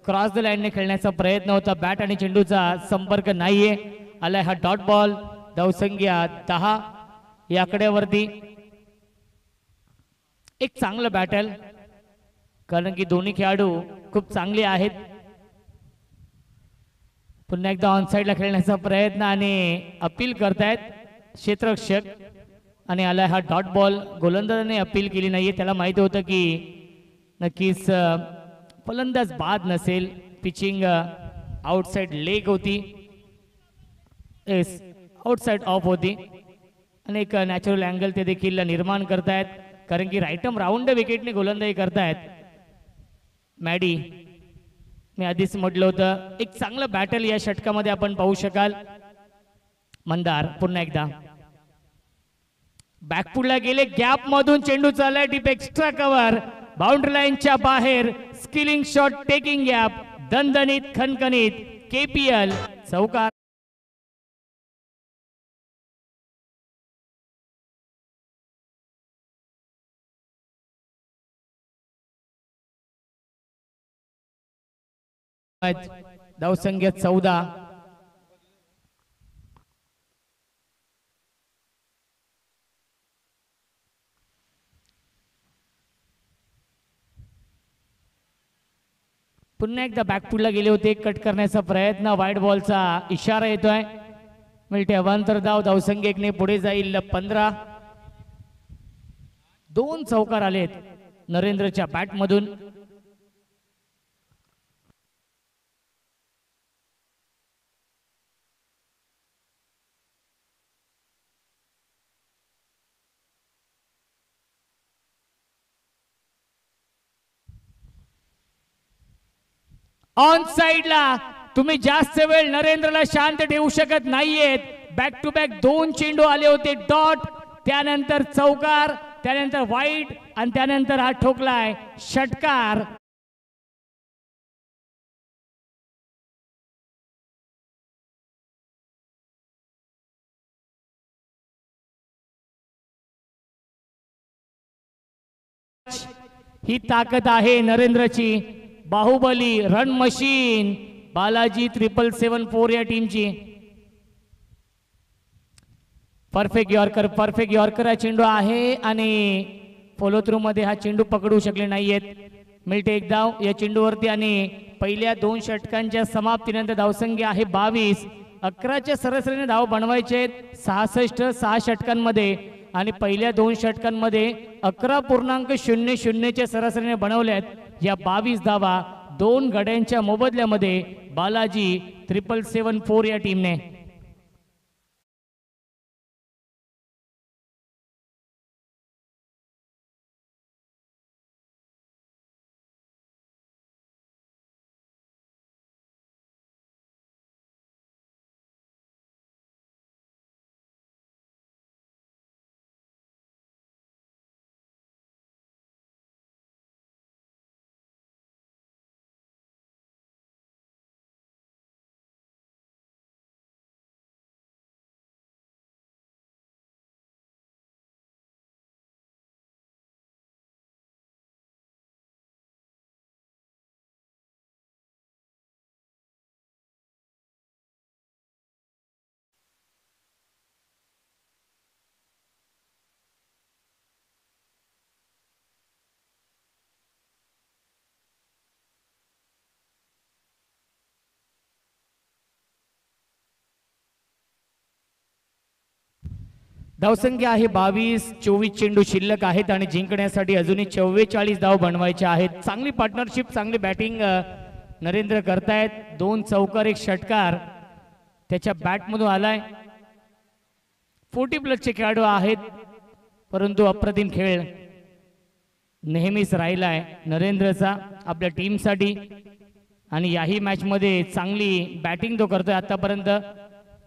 Speaker 2: क्रॉस द लाईनने खेळण्याचा प्रयत्न होता. बॅट आणि चेंडूचा संपर्क नाहीये. आलाय हा डॉट बॉल. धावसंख्या 10 या आकड्यावरती. एक चांगलं बॅटल, कारण की दोन्ही खेळाडू खूप चांगले आहेत. पुन्हा एकदा ऑन साइडला खेळण्याचा प्रयत्न आणि अपील करतायत. क्षेत्ररक्षक आणि आलाय हा डॉट बॉल. गोलंदाजाने अपील केली नाहीये, त्याला माहिती होतं की नक्कीच फलंदाज बाद नसेल. पिचिंग आउटसाइड लेग होती, आउटसाइड ऑफ होती आणि एक नॅचरल अँगल ते देखील निर्माण करतायत, कारण की राईटम राऊंड विकेटने गोलंदाजी करतायत. मॅडी, मी आधीच म्हटलं होतं एक चांगलं बॅटल या षटकामध्ये आपण पाहू शकाल. मंदार पुन्हा एकदा बॅकफुटला गेले, गॅप मधून चेंडू चाललाय, डीप एक्स्ट्रा कव्हर, बाउंड्री लाईनच्या बाहेर, स्किलिंग शॉट, टेकिंग गॅप, दणदणीत खणखणीत, केपीएल चौकार. धावसंख्या 14. पुन्हा एकदा बॅकफुटला गेले होते, कट करण्याचा प्रयत्न, वाईड बॉलचा इशारा येतोय. मिळते अवांतर धाव, धावसंख्या 1 ने पुढे जाईल 15. 2 चौकार आलेत नरेंद्रच्या बॅट मधून. ऑन साइडला तुम्ही जास्त वेळ नरेंद्रला शांत ठेवू शकत नाहीयेत. बॅक टू बॅक 2 चेंडू आले होते, डॉट, त्यानंतर चौकार, त्यानंतर वाईड आणि त्यानंतर हा ठोकलाय षटकार. ही ताकद आहे नरेंद्रची, बाहुबली रन मशीन बालाजी 777 या टीमची. परफेक्ट यॉर्कर हा चेंडू आहे आणि फॉलो थ्रू मध्ये हा चेंडू पकडू शकले नाहीयेत. मिळते एक धाव या चेंडूवरती आणि पहिल्या 2 षटकांच्या समाप्तीनंतर धावसंख्या आहे 22. 11च्या सरासरीने धाव बनवायचे आहेत 66 6 षटकांमध्ये आणि पहिल्या 2 षटकांमध्ये 11.00च्या सरासरीने बनवल्यात. या 22 धावा 2 गड्यांच्या मोबदल्यामध्ये बालाजी 777 या टीमने. धावसंख्या आहे 22. 24 चेंडू शिल्लक आहेत आणि जिंकण्यासाठी अजूनही 44 धाव बनवायचे आहेत. चांगली पार्टनरशिप, चांगली बॅटिंग नरेंद्र करतायत. 2 चौकार 1 षटकार त्याच्या बॅटमधून आलाय. 40+ खेळाडू आहेत, परंतु अप्रतिम खेळ नेहमीच राहिलाय नरेंद्रचा आपल्या टीमसाठी आणि याही मॅच मध्ये चांगली बॅटिंग तो करतोय आतापर्यंत.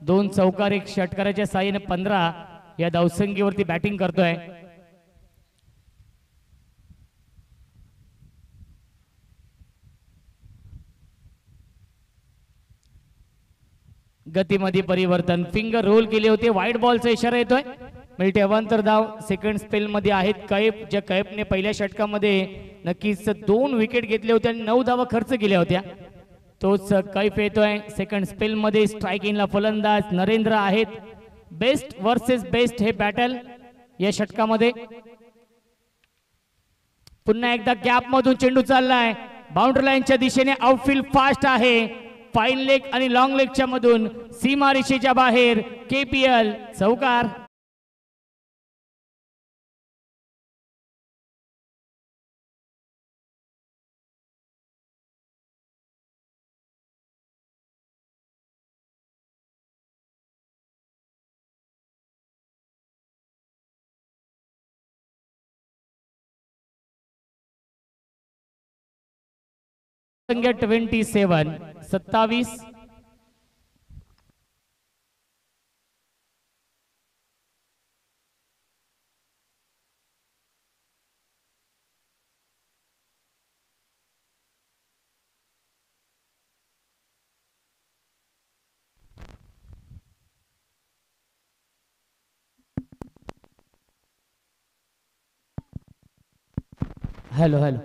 Speaker 2: 2 चौकार 1 षटकाराच्या साहाय्याने 15 या धावसंख्येवरती बॅटिंग करतोय. गतीमध्ये परिवर्तन, फिंगर रोल केले होते, वाईड बॉलचा इशारा येतोय. मिळते अवांतर धाव. सेकंड स्पेल मध्ये आहेत कैफ, ज्या कैफने पहिल्या षटकामध्ये नक्कीच 2 विकेट घेतले होते आणि 9 धावा खर्च केल्या होत्या. तोच कैफ येतोय सेकंड स्पेल मध्ये. स्ट्रायकिंगला फलंदाज नरेंद्र आहेत. बेस्ट वर्सेस बेस्ट हे बॅटल या षटकामध्ये. पुन्हा एकदा गॅप मधून चेंडू चाललाय, बाउंड्री लाईनच्या दिशेने, आउटफील्ड फास्ट आहे. फाईन लेग आणि लॉंग लेगच्या मधून सीमारेषेच्या बाहेर, केपीएल चौकार. संख्या 27. हॅलो हॅलो,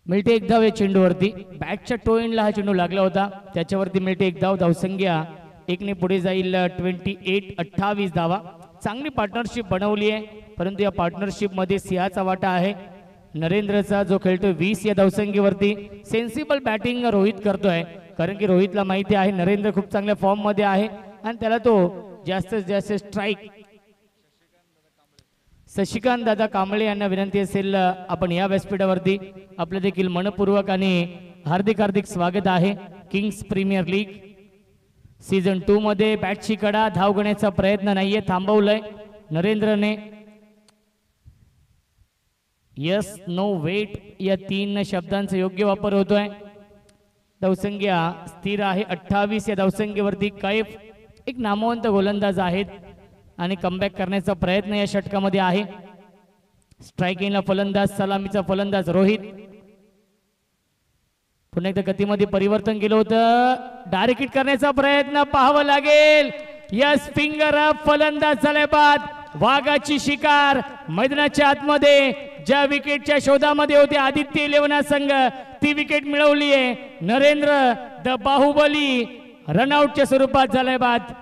Speaker 2: मिळते एक धाव या चेंडूवरती. बॅटच्या टो एंडला हा चेंडू लागला होता, त्याच्यावरती मिळते एक धाव. धावसंख्या एकने पुढे जाईल. 28 धावा. चांगली पार्टनरशिप बनवली आहे, परंतु या पार्टनरशिप मध्ये सिंहाचा वाटा आहे. नरेंद्रचा जो खेळतोय 20 या धावसंख्येवरती. सेन्सिबल बॅटिंग रोहित करतोय, कारण की रोहितला माहिती आहे नरेंद्र खूप चांगल्या फॉर्म मध्ये आहे आणि त्याला तो जास्तीत जास्त स्ट्राईक. शशिकांत दादा कांबळे यांना विनंती असेल, आपण या व्यासपीठावरती आपलं देखील मनपूर्वक आणि हार्दिक स्वागत आहे. किंग्स प्रीमियर लीग सीझन 2 मध्ये बॅटची कडा, धाव घेण्याचा प्रयत्न नाहीये, थांबवलंय नरेंद्रने. यस नो वेट या 3 शब्दांचा योग्य वापर होतोय. धावसंख्या स्थिर आहे 28 या धावसंख्येवरती. कैफ एक नामवंत गोलंदाज आहेत आणि कमबॅक करण्याचा प्रयत्न या षटकामध्ये आहे. स्ट्रायकिंगला फलंदाज, सलामीचा फलंदाज रोहित. पुन्हा एकदा गतीमध्ये परिवर्तन केलं होतं, डायरेक्ट हिट करण्याचा प्रयत्न पाहावा लागेल. यस, फिंगर अप, फलंदाज झाले बाद. वाघाची शिकार मैदानाच्या आतमध्ये ज्या विकेटच्या शोधामध्ये होते आदित्य 11 संघ, ती विकेट मिळवली आहे. नरेंद्र द बाहुबली रनआउटच्या स्वरूपात झालाय बाद.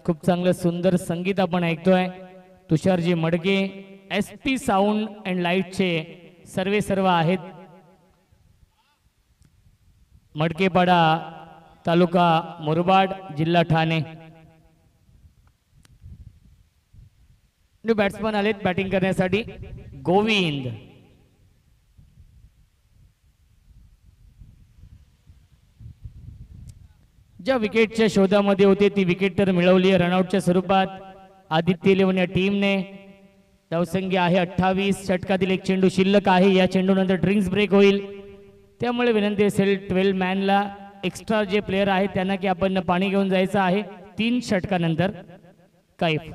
Speaker 2: खूप चांगलं सुंदर संगीत आपण ऐकतोय. तुषारजी मडके, SP साऊंड अँड लाईटचे सर्व आहेत. मडकेपाडा, तालुका मुरबाड, जिल्हा ठाणे. बॅट्समन आलेत बॅटिंग करण्यासाठी. गोविंद, ज्या विकेटच्या शोधामध्ये होते ती विकेट तर मिळवली आहे रनआउटच्या स्वरूपात आदित्य 11 या टीमने. धावसंख्या आहे 28. षटकातील एक चेंडू शिल्लक आहे. या चेंडूनंतर ड्रिंक्स ब्रेक होईल, त्यामुळे विनंती असेल 12 मॅनला, एक्स्ट्रा जे प्लेयर आहेत त्यांना की आपण पाणी घेऊन जायचं आहे 3 षटकानंतर. कैफ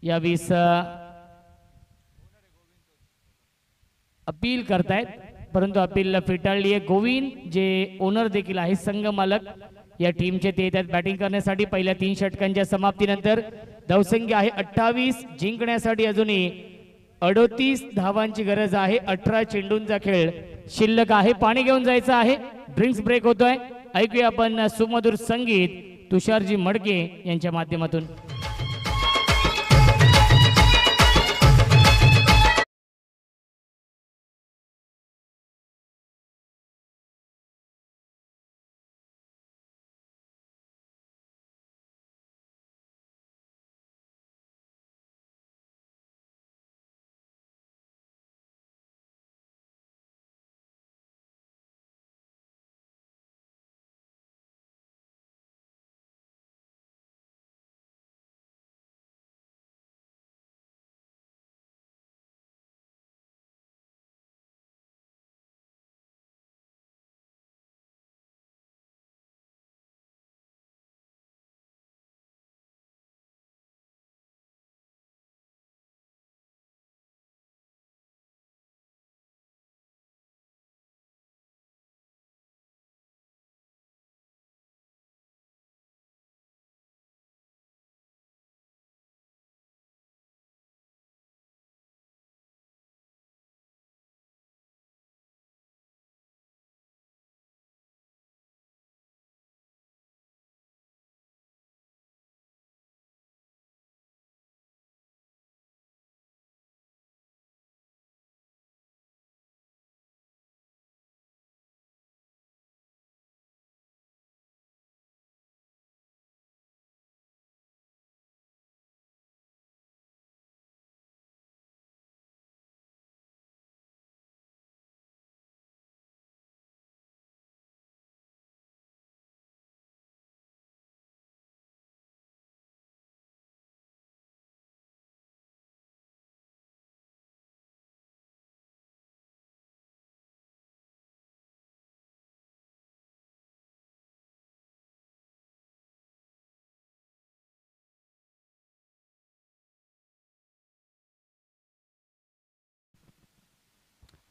Speaker 2: या 20 अपील करतायत, परंतु अपीलला फेटाळली आहे. गोविंद जे ओनर देखील आहे, संघ मालक या टीमचे, ते येतात बॅटिंग करण्यासाठी पहिल्या 3 षटकांच्या समाप्तीनंतर. धावसंख्या आहे 28. जिंकण्यासाठी अजूनही 38 धावांची गरज आहे. 18 चेंडूंचा खेळ शिल्लक आहे. पाणी घेऊन जायचं आहे. ड्रिंक्स ब्रेक होतोय. ऐकूया आपण सुमधुर संगीत तुषारजी मडके यांच्या माध्यमातून.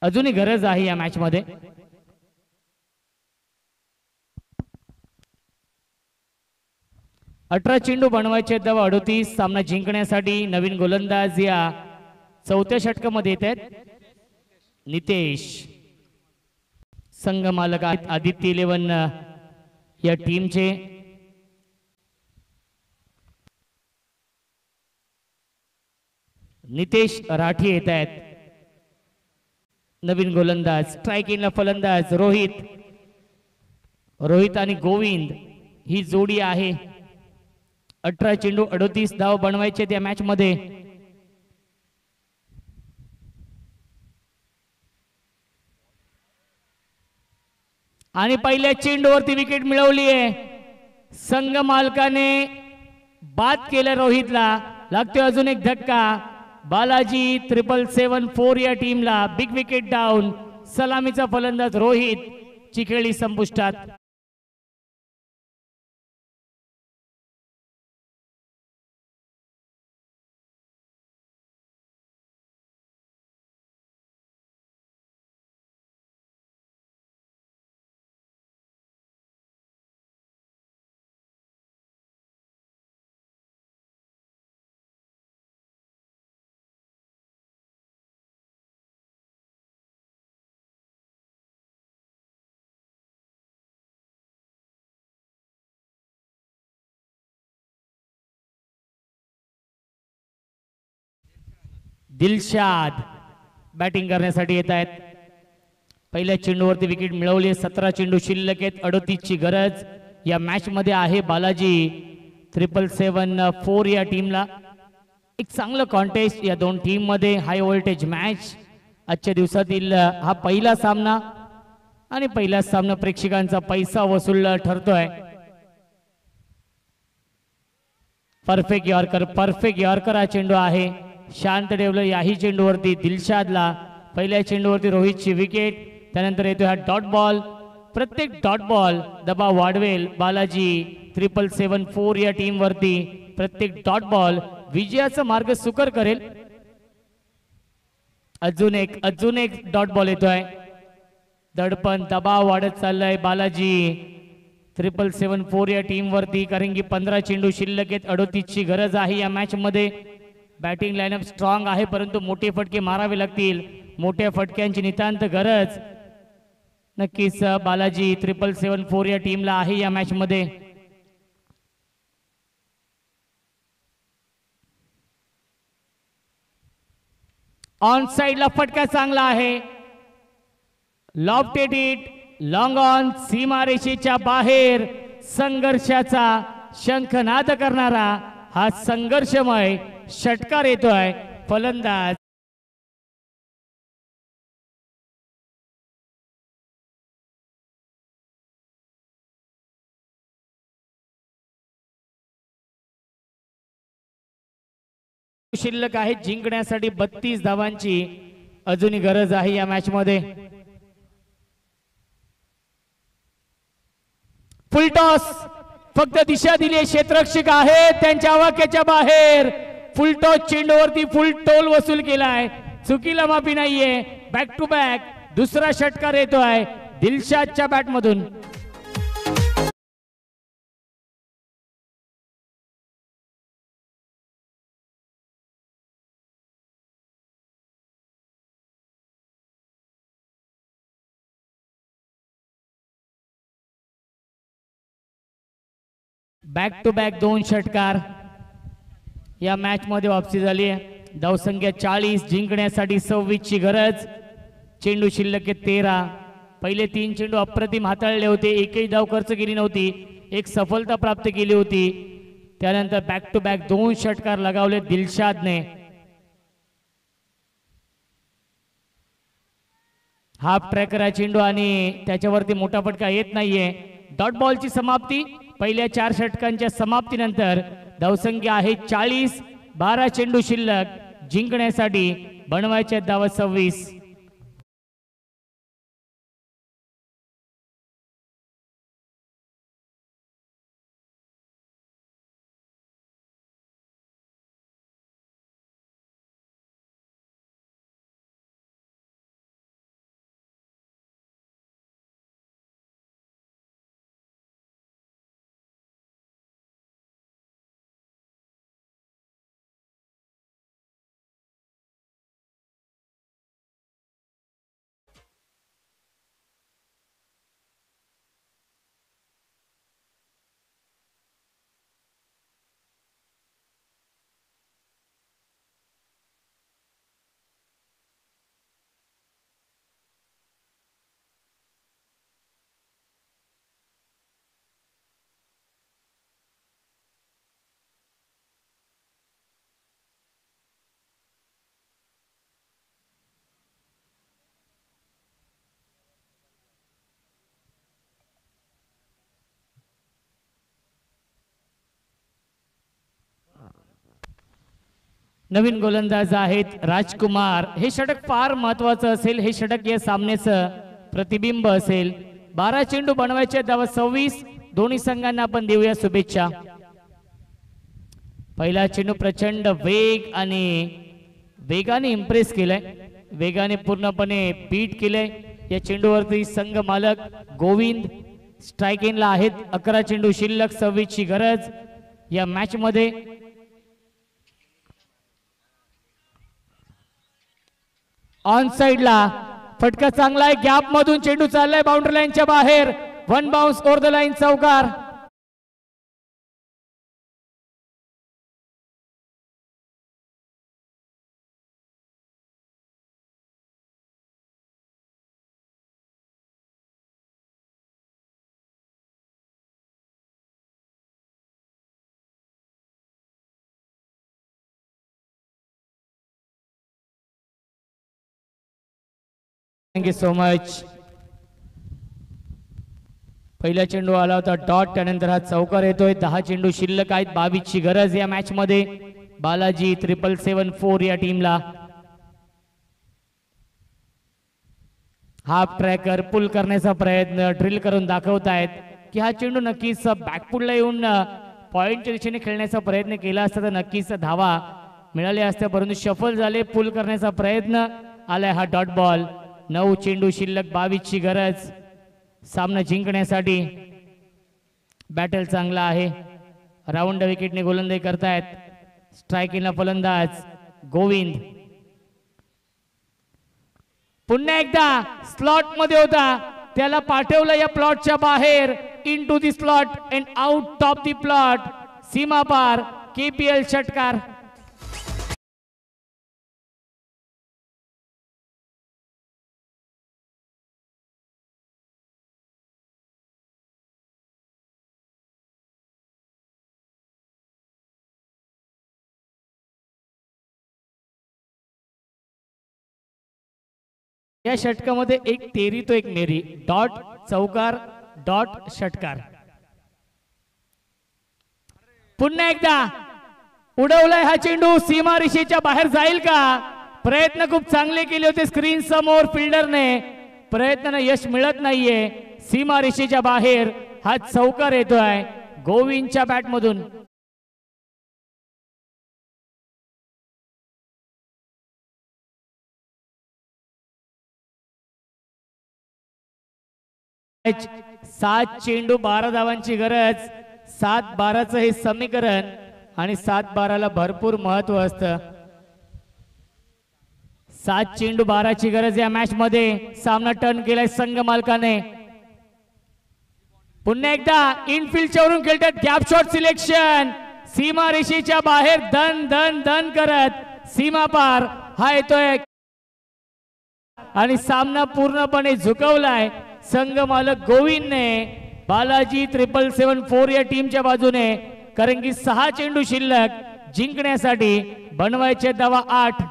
Speaker 2: अजूनही गरज आहे या मॅच मध्ये. अठरा चेंडू बनवायचे आहेत, 38. सामना जिंकण्यासाठी नवीन गोलंदाज या चौथ्या षटकामध्ये येत आहेत. नितेश संघ मालक आहेत आदित्य 11 या टीमचे. नितेश राठी येत आहेत. नवीन गोलंदाज. स्ट्रायकिंगला फलंदाज रोहित. रोहित आणि गोविंद ही जोडी आहे. 18 चेंडू 38 धाव बनवायचे त्या मॅच मध्ये. आणि पहिल्या चेंडूवरती विकेट मिळवली आहे. संघ मालकाने बाद केलं रोहितला. लागतोय अजून एक धक्का. बालाजी 777 या टीमला. Big wicket down. सलामीचा फलंदाज रोहित. चिखेळी संपुष्टात. दिलशाद बॅटिंग करण्यासाठी येत आहेत. पहिल्या चेंडूवरती विकेट मिळवली. 17 चेंडू शिल्लक आहेत. 38 ची गरज या मॅच मध्ये आहे. बालाजी 777 या टीमला. एक चांगलं कॉन्टेस्ट या दोन टीम मध्ये. हाय व्होल्टेज मॅच आजच्या दिवसातील हा पहिला सामना. आणि पहिला सामना प्रेक्षकांचा पैसा वसूल ठरतोय. परफेक्ट यॉर्कर हा चेंडू आहे. शांत ठेवलं याही चेंडूवरती दिलशादला. पहिल्या चेंडूवरती रोहितची विकेट. त्यानंतर येतो हा डॉट बॉल. प्रत्येक डॉट बॉल दबाव वाढवेल बालाजी 777 या टीम वरती. प्रत्येक डॉट बॉल विजयाचा मार्ग सुकर करेल. अजून एक डॉट बॉल येतोय. दडपण दबाव वाढत चाललाय बालाजी 777 या टीम वरती. कारण की 15 चेंडू शिल्लक आहेत. 38 ची गरज आहे या मॅच मध्ये. बॅटिंग लाईनअप स्ट्रॉंग आहे परंतु मोठे फटके मारावे लागतील. मोठ्या फटक्यांची नितांत गरज नक्कीच बालाजी 777 या टीमला आहे या मॅच मध्ये. ऑन साइडला फटका चांगला आहे. Lofted it long on. सीमारेषेच्या बाहेर संघर्षाचा शंखनाद करणारा हा संघर्षमय षटकार येतोय. फलंदाज शिल्लक आहे. जिंकण्यासाठी 32 धावांची अजूनही गरज आहे या मॅच मध्ये. फुलटॉस फक्त दिशा दिली. क्षेत्ररक्षक आहे त्यांच्या आवाक्याच्या बाहेर. फुलटॉस चेंडूवरती फुल टोल वसूल केलाय. चुकीला माफी नाहीये. बॅक टू बॅक दुसरा षटकार येतोय दिलशादच्या बॅट मधून. बॅक टू बॅक 2 षटकार या मॅच मध्ये वापसी झाली आहे. धावसंख्या 40. जिंकण्यासाठी 26 ची गरज. चेंडू शिल्लक 13. पहिले 3 चेंडू अप्रतिम हाताळले होते. एकही धाव खर्च केली नव्हती. एक सफलता प्राप्त केली होती. त्यानंतर बॅक टू बॅक 2 षटकार लगावले दिलशादने. हाफ ट्रॅकर हा चेंडू आणि त्याच्यावरती मोठा फटका येत नाहीये. डॉट बॉलची समाप्ती. पहिल्या 4 षटकांच्या समाप्तीनंतर धावसंख्या आहे 40. 12 चेंडू शिल्लक. जिंकण्यासाठी बनवायच्या धावा 26. नवीन गोलंदाज आहेत राजकुमार. हे षटक फार महत्वाचं असेल. हे षटक या सामन्याचं प्रतिबिंब असेल. 12 चेंडू बनवायचे, धावा 26. दोन्ही संघांना आपण देऊया शुभेच्छा. पहिला चेंडू प्रचंड वेग आणि वेगाने इम्प्रेस केलाय, वेगाने पूर्णपणे बीट केलंय. या चेंडूवरती संघ मालक गोविंद स्ट्राइकिंगला आहेत. 11 चेंडू शिल्लक, 26 ची गरज या मॅच मध्ये. ऑन साइडला फटका चांगला आहे, गॅप मधून चेंडू चाललाय बाउंड्री लाईनच्या बाहेर. 1 बाउन्स ओव्हर द लाईन, चौकार. Thank you so much. पहिला चेंडू आला होता डॉट, त्यानंतर हा चौकार येतोय. 10 चेंडू शिल्लक आहेत, 22 ची गरज या मॅच मध्ये. बालाजी 777 या टीमला. हाफ ट्रॅकर पुल करण्याचा प्रयत्न, ड्रिल करून दाखवतायत की हा चेंडू नक्कीच बॅकपुलला येऊन पॉइंटच्या दिशेने खेळण्याचा प्रयत्न केला असता तर नक्कीच धावा मिळाल्या असत्या, परंतु शफल झाले. पुल करण्याचा प्रयत्न, आलाय हा डॉट बॉल. 9 चेंडू शिल्लक, 22 ची गरज सामना जिंकण्यासाठी. बॅटल चांगला आहे. राऊंड विकेटने गोलंदाजी करतायत. स्ट्रायकिंगला फलंदाज गोविंद. पुन्हा एकदा स्लॉट मध्ये होता, त्याला पाठवलं या प्लॉटच्या बाहेर. Into the slot and out of the plot. सीमा पार. KPL षटकार. या षटकामध्ये एक तेरी तो एक मेरी. डॉट चौकार, डॉट षटकार. पुन्हा एकदा उडवलाय हा चेंडू. सीमा रेषेच्या बाहेर जाईल का? प्रयत्न खूप चांगले केले होते स्क्रीन समोर फिल्डरने, प्रयत्नांना यश मिळत नाहीये. सीमा रेषेच्या बाहेर हा चौकार येतोय गोविंदच्या बॅट मधून. सात चेंडू 12 धावांची गरज. 7-12चं हे समीकरण आणि 7-12ला भरपूर महत्व असतं. 7 चेंडू 12ची गरज या मॅच मध्ये. सामना टर्न केलाय संघ मालकाने. पुन्हा एकदा इनफिल्डच्या वरून खेळतात. Gap shot selection. सीमा रेषेच्या बाहेर धन धन धन करत सीमा पार हा येतोय आणि सामना पूर्णपणे झुकवलाय संघ मालक गोविंदने. बालाजी 777 या टीमच्या बाजूने, कारण की 6 चेंडू शिल्लक, जिंकण्यासाठी बनवायचे धावा 8.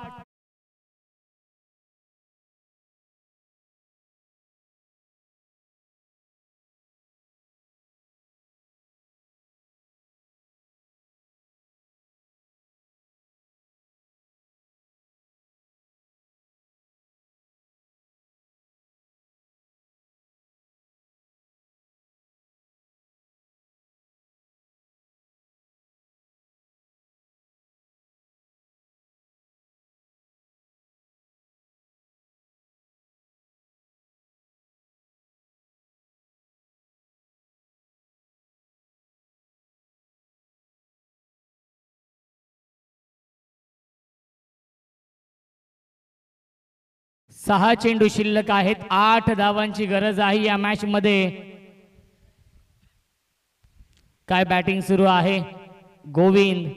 Speaker 2: सहा चेंडू शिल्लक आहेत. 8 धावांची गरज आहे या मॅच मध्ये. काय बॅटिंग सुरू आहे. गोविंद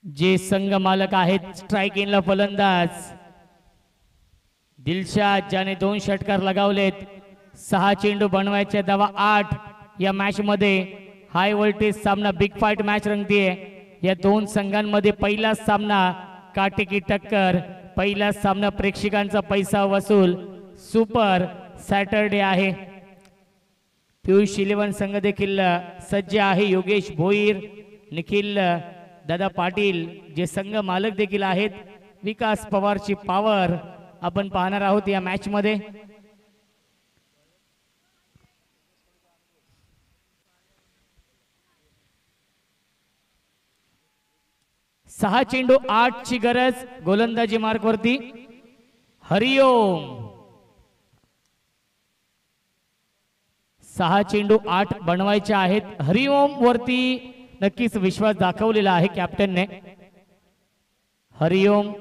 Speaker 2: जे संघ मालक आहेत. स्ट्राइकिंगला फलंदाज दिलशाद ज्याने 2 षटकार लगावलेत. 6 चेंडू बनवायचे धावा 8 या मॅच मध्ये. हाय व्होल्टेज सामना, बिग फाईट मॅच रंगतीये. या दोन संघांमध्ये पहिला सामना काटेकी टक्कर. पहिला सामना प्रेक्षकांचा पैसा वसूल. सुपर सॅटरडे आहे. पियुष 11 संघ देखील सज्ज आहे. योगेश भोईर, निखिल दादा पाटील जे संघ मालक देखील आहेत, विकास पवारची पॉवर आपण पाहणार आहोत या मॅच मध्ये. सहा चेंडू 8 ची गरज गोलंदाजी मार्क वरती. हरिओम 6 चेंडू 8 बनवायचे आहेत. हरिओम वरती नक्कीच विश्वास दाखवलेला आहे कॅप्टनने. हरिओम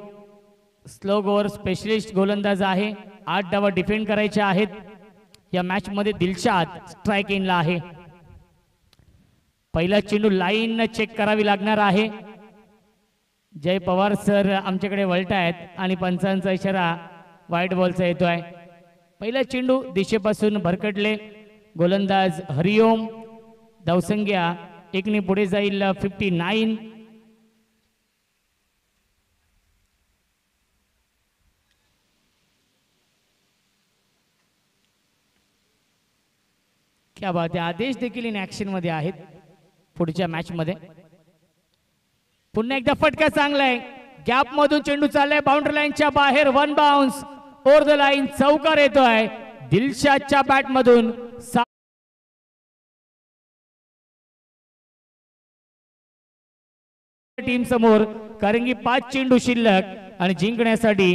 Speaker 2: स्लो गोवर स्पेशलिस्ट गोलंदाज आहे. 8 धावा डिफेंड करायच्या आहेत. या मॅच मध्ये दिलशाद स्ट्राइक इनला आहे. पहिला चेंडू लाईन चेक करावी लागणार आहे. जय पवार सर आमच्याकडे वळतायत आणि पंचांचा इशारा व्हाईट बॉलचा येतोय. पहिला चेंडू दिशेपासून भरकटले. गोलंदाज हरिओम धावसंख्या एकने पुढे जाईल 59. क्या बात आहे. आदेश देखील इन ऍक्शन मध्ये आहेत पुढच्या मॅच मध्ये. पुन्हा एकदा फटका चांगला आहे. गॅप मधून चेंडू चाललाय बाउंड्री लाईनच्या बाहेर. 1 बाउन्स ओव्हर द लाईन. चौकार येतोय दिलशादच्या बॅट मधून. टीम समोर कारण की 5 चेंडू शिल्लक आणि जिंकण्यासाठी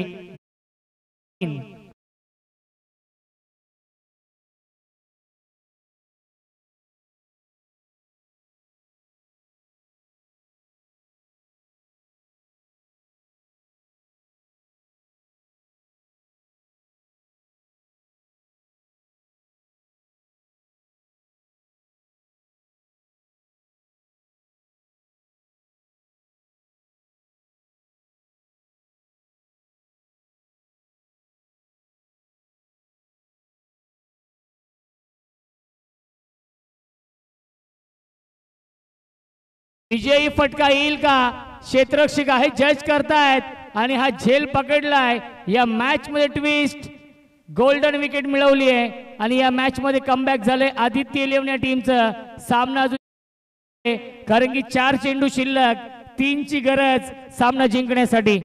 Speaker 2: विजयी फटका येईल का क्षेत्ररक्षक आहे जज करतायत आणि हा झेल पकडलाय. या मॅच मध्ये ट्विस्ट गोल्डन विकेट मिळवली आहे आणि या मॅच मध्ये कमबॅक झाले आदित्य इलेव्हन या टीमचा सामना. कारण की 4 चेंडू शिल्लक 3 ची गरज सामना जिंकण्यासाठी.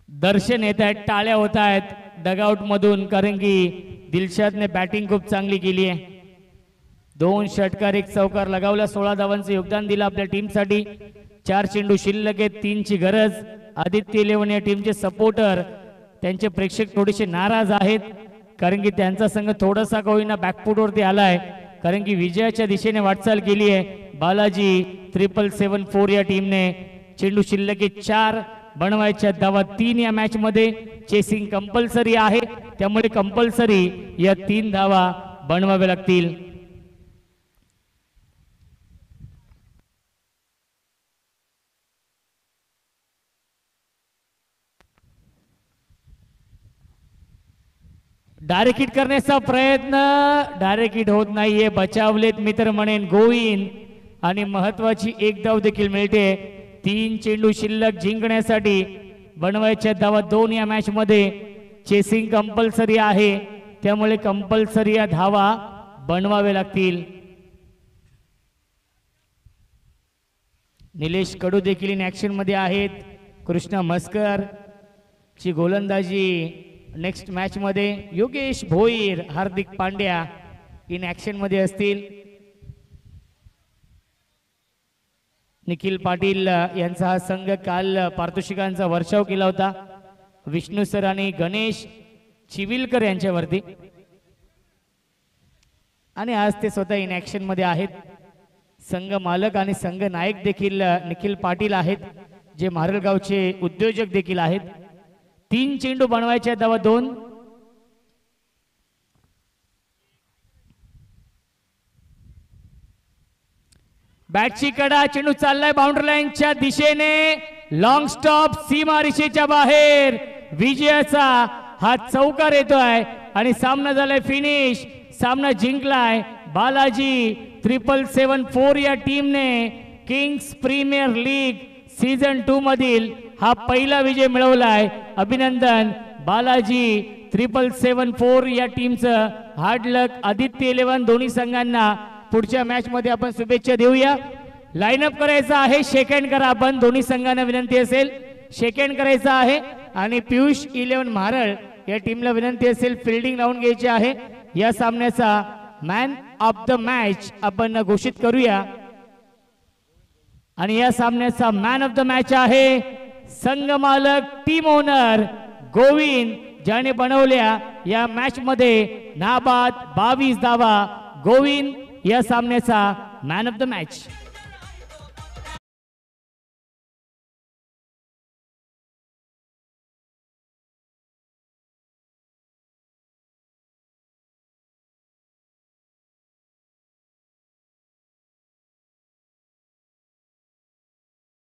Speaker 2: दर्शन येत आहेत, टाळ्या होत आहेत डगआउट मधून कारण की दिलशादने बॅटिंग खूप चांगली केली आहे. 2 षटकार 1 चौकार लगावला. 16 धावांचं योगदान दिलं आपल्या टीमसाठी. 4 चेंडू शिल्लक आहेत 3 ची गरज. आदित्य इलेव्हन या टीमचे सपोर्टर त्यांचे प्रेक्षक थोडेसे नाराज आहेत कारण की त्यांचा संघ थोडासा का होईना बॅकफुटवरती आलाय कारण की विजयाच्या दिशेने वाटचाल केली आहे. बालाजी 777 या टीमने चेंडू शिल्लक 4 बनवायच्या धावा 3 या मॅच मध्ये. चेसिंग कंपल्सरी आहे त्यामुळे कंपल्सरी या 3 धावा बनवाव्या लागतील. डायरेक्ट हिट करण्याचा प्रयत्न डायरेक्ट हिट होत नाहीये. बचावलेत मित्र म्हणेन गोविंद आणि महत्वाची 1 धाव देखील मिळते. 3 चेंडू शिल्लक जिंकण्यासाठी बनवायच्या धावा 2 या मॅच मध्ये. चेसिंग कंपल्सरी आहे त्यामुळे कंपल्सरी या धावा बनवावे लागतील. निलेश कडू देखील इन ऍक्शन मध्ये आहेत. कृष्णा मस्कर ची गोलंदाजी नेक्स्ट मॅच मध्ये. योगेश भोईर हार्दिक पांड्या इन ऍक्शन मध्ये असतील. निखिल पाटील यांचा हा संघ काल पारितोषिकांचा वर्षाव केला होता विष्णू सर आणि गणेश चिविलकर यांच्यावरती आणि आज ते स्वतः इन ऍक्शन मध्ये आहेत. संघ मालक आणि संघ नायक देखील निखिल पाटील आहेत जे मारलगावचे उद्योजक देखील आहेत. 3 चेंडू बनवायचे धावा 2. बॅटची कडा चेंडू चाललाय बाउंड्री लाईनच्या दिशेने. लॉंग स्टॉप सीमारेषेच्या बाहेर विजयाचा हा चौकार येतोय आणि सामना झालाय फिनिश. सामना जिंकलाय बालाजी 777 या टीमने. किंग्स प्रीमियर लीग सीझन 2 मधील हा पहिला विजय मिळवलाय. अभिनंदन बालाजी 777 या टीमचं. हार्ड लक आदित्य 11 दोन्ही संघांना. पुढच्या मॅच मध्ये आपण शुभेच्छा देऊया. लाईनअप करायचा आहे, शेक हँड करा आपण. दोन्ही संघांना विनंती असेल शेक हँड करायचा आहे. आणि पियुष 11 म्हारळ या टीमला विनंती असेल फिल्डिंग लावून घ्यायची आहे. या सामन्याचा मॅन ऑफ द मॅच आपण घोषित करूया. आणि या सामन्याचा मॅन ऑफ द मॅच आहे संघ मालक टीम ओनर गोविंद, ज्याने बनवल्या या मॅच मध्ये नाबाद 22 धावा. गोविंद या सामन्याचा मॅन ऑफ द मॅच.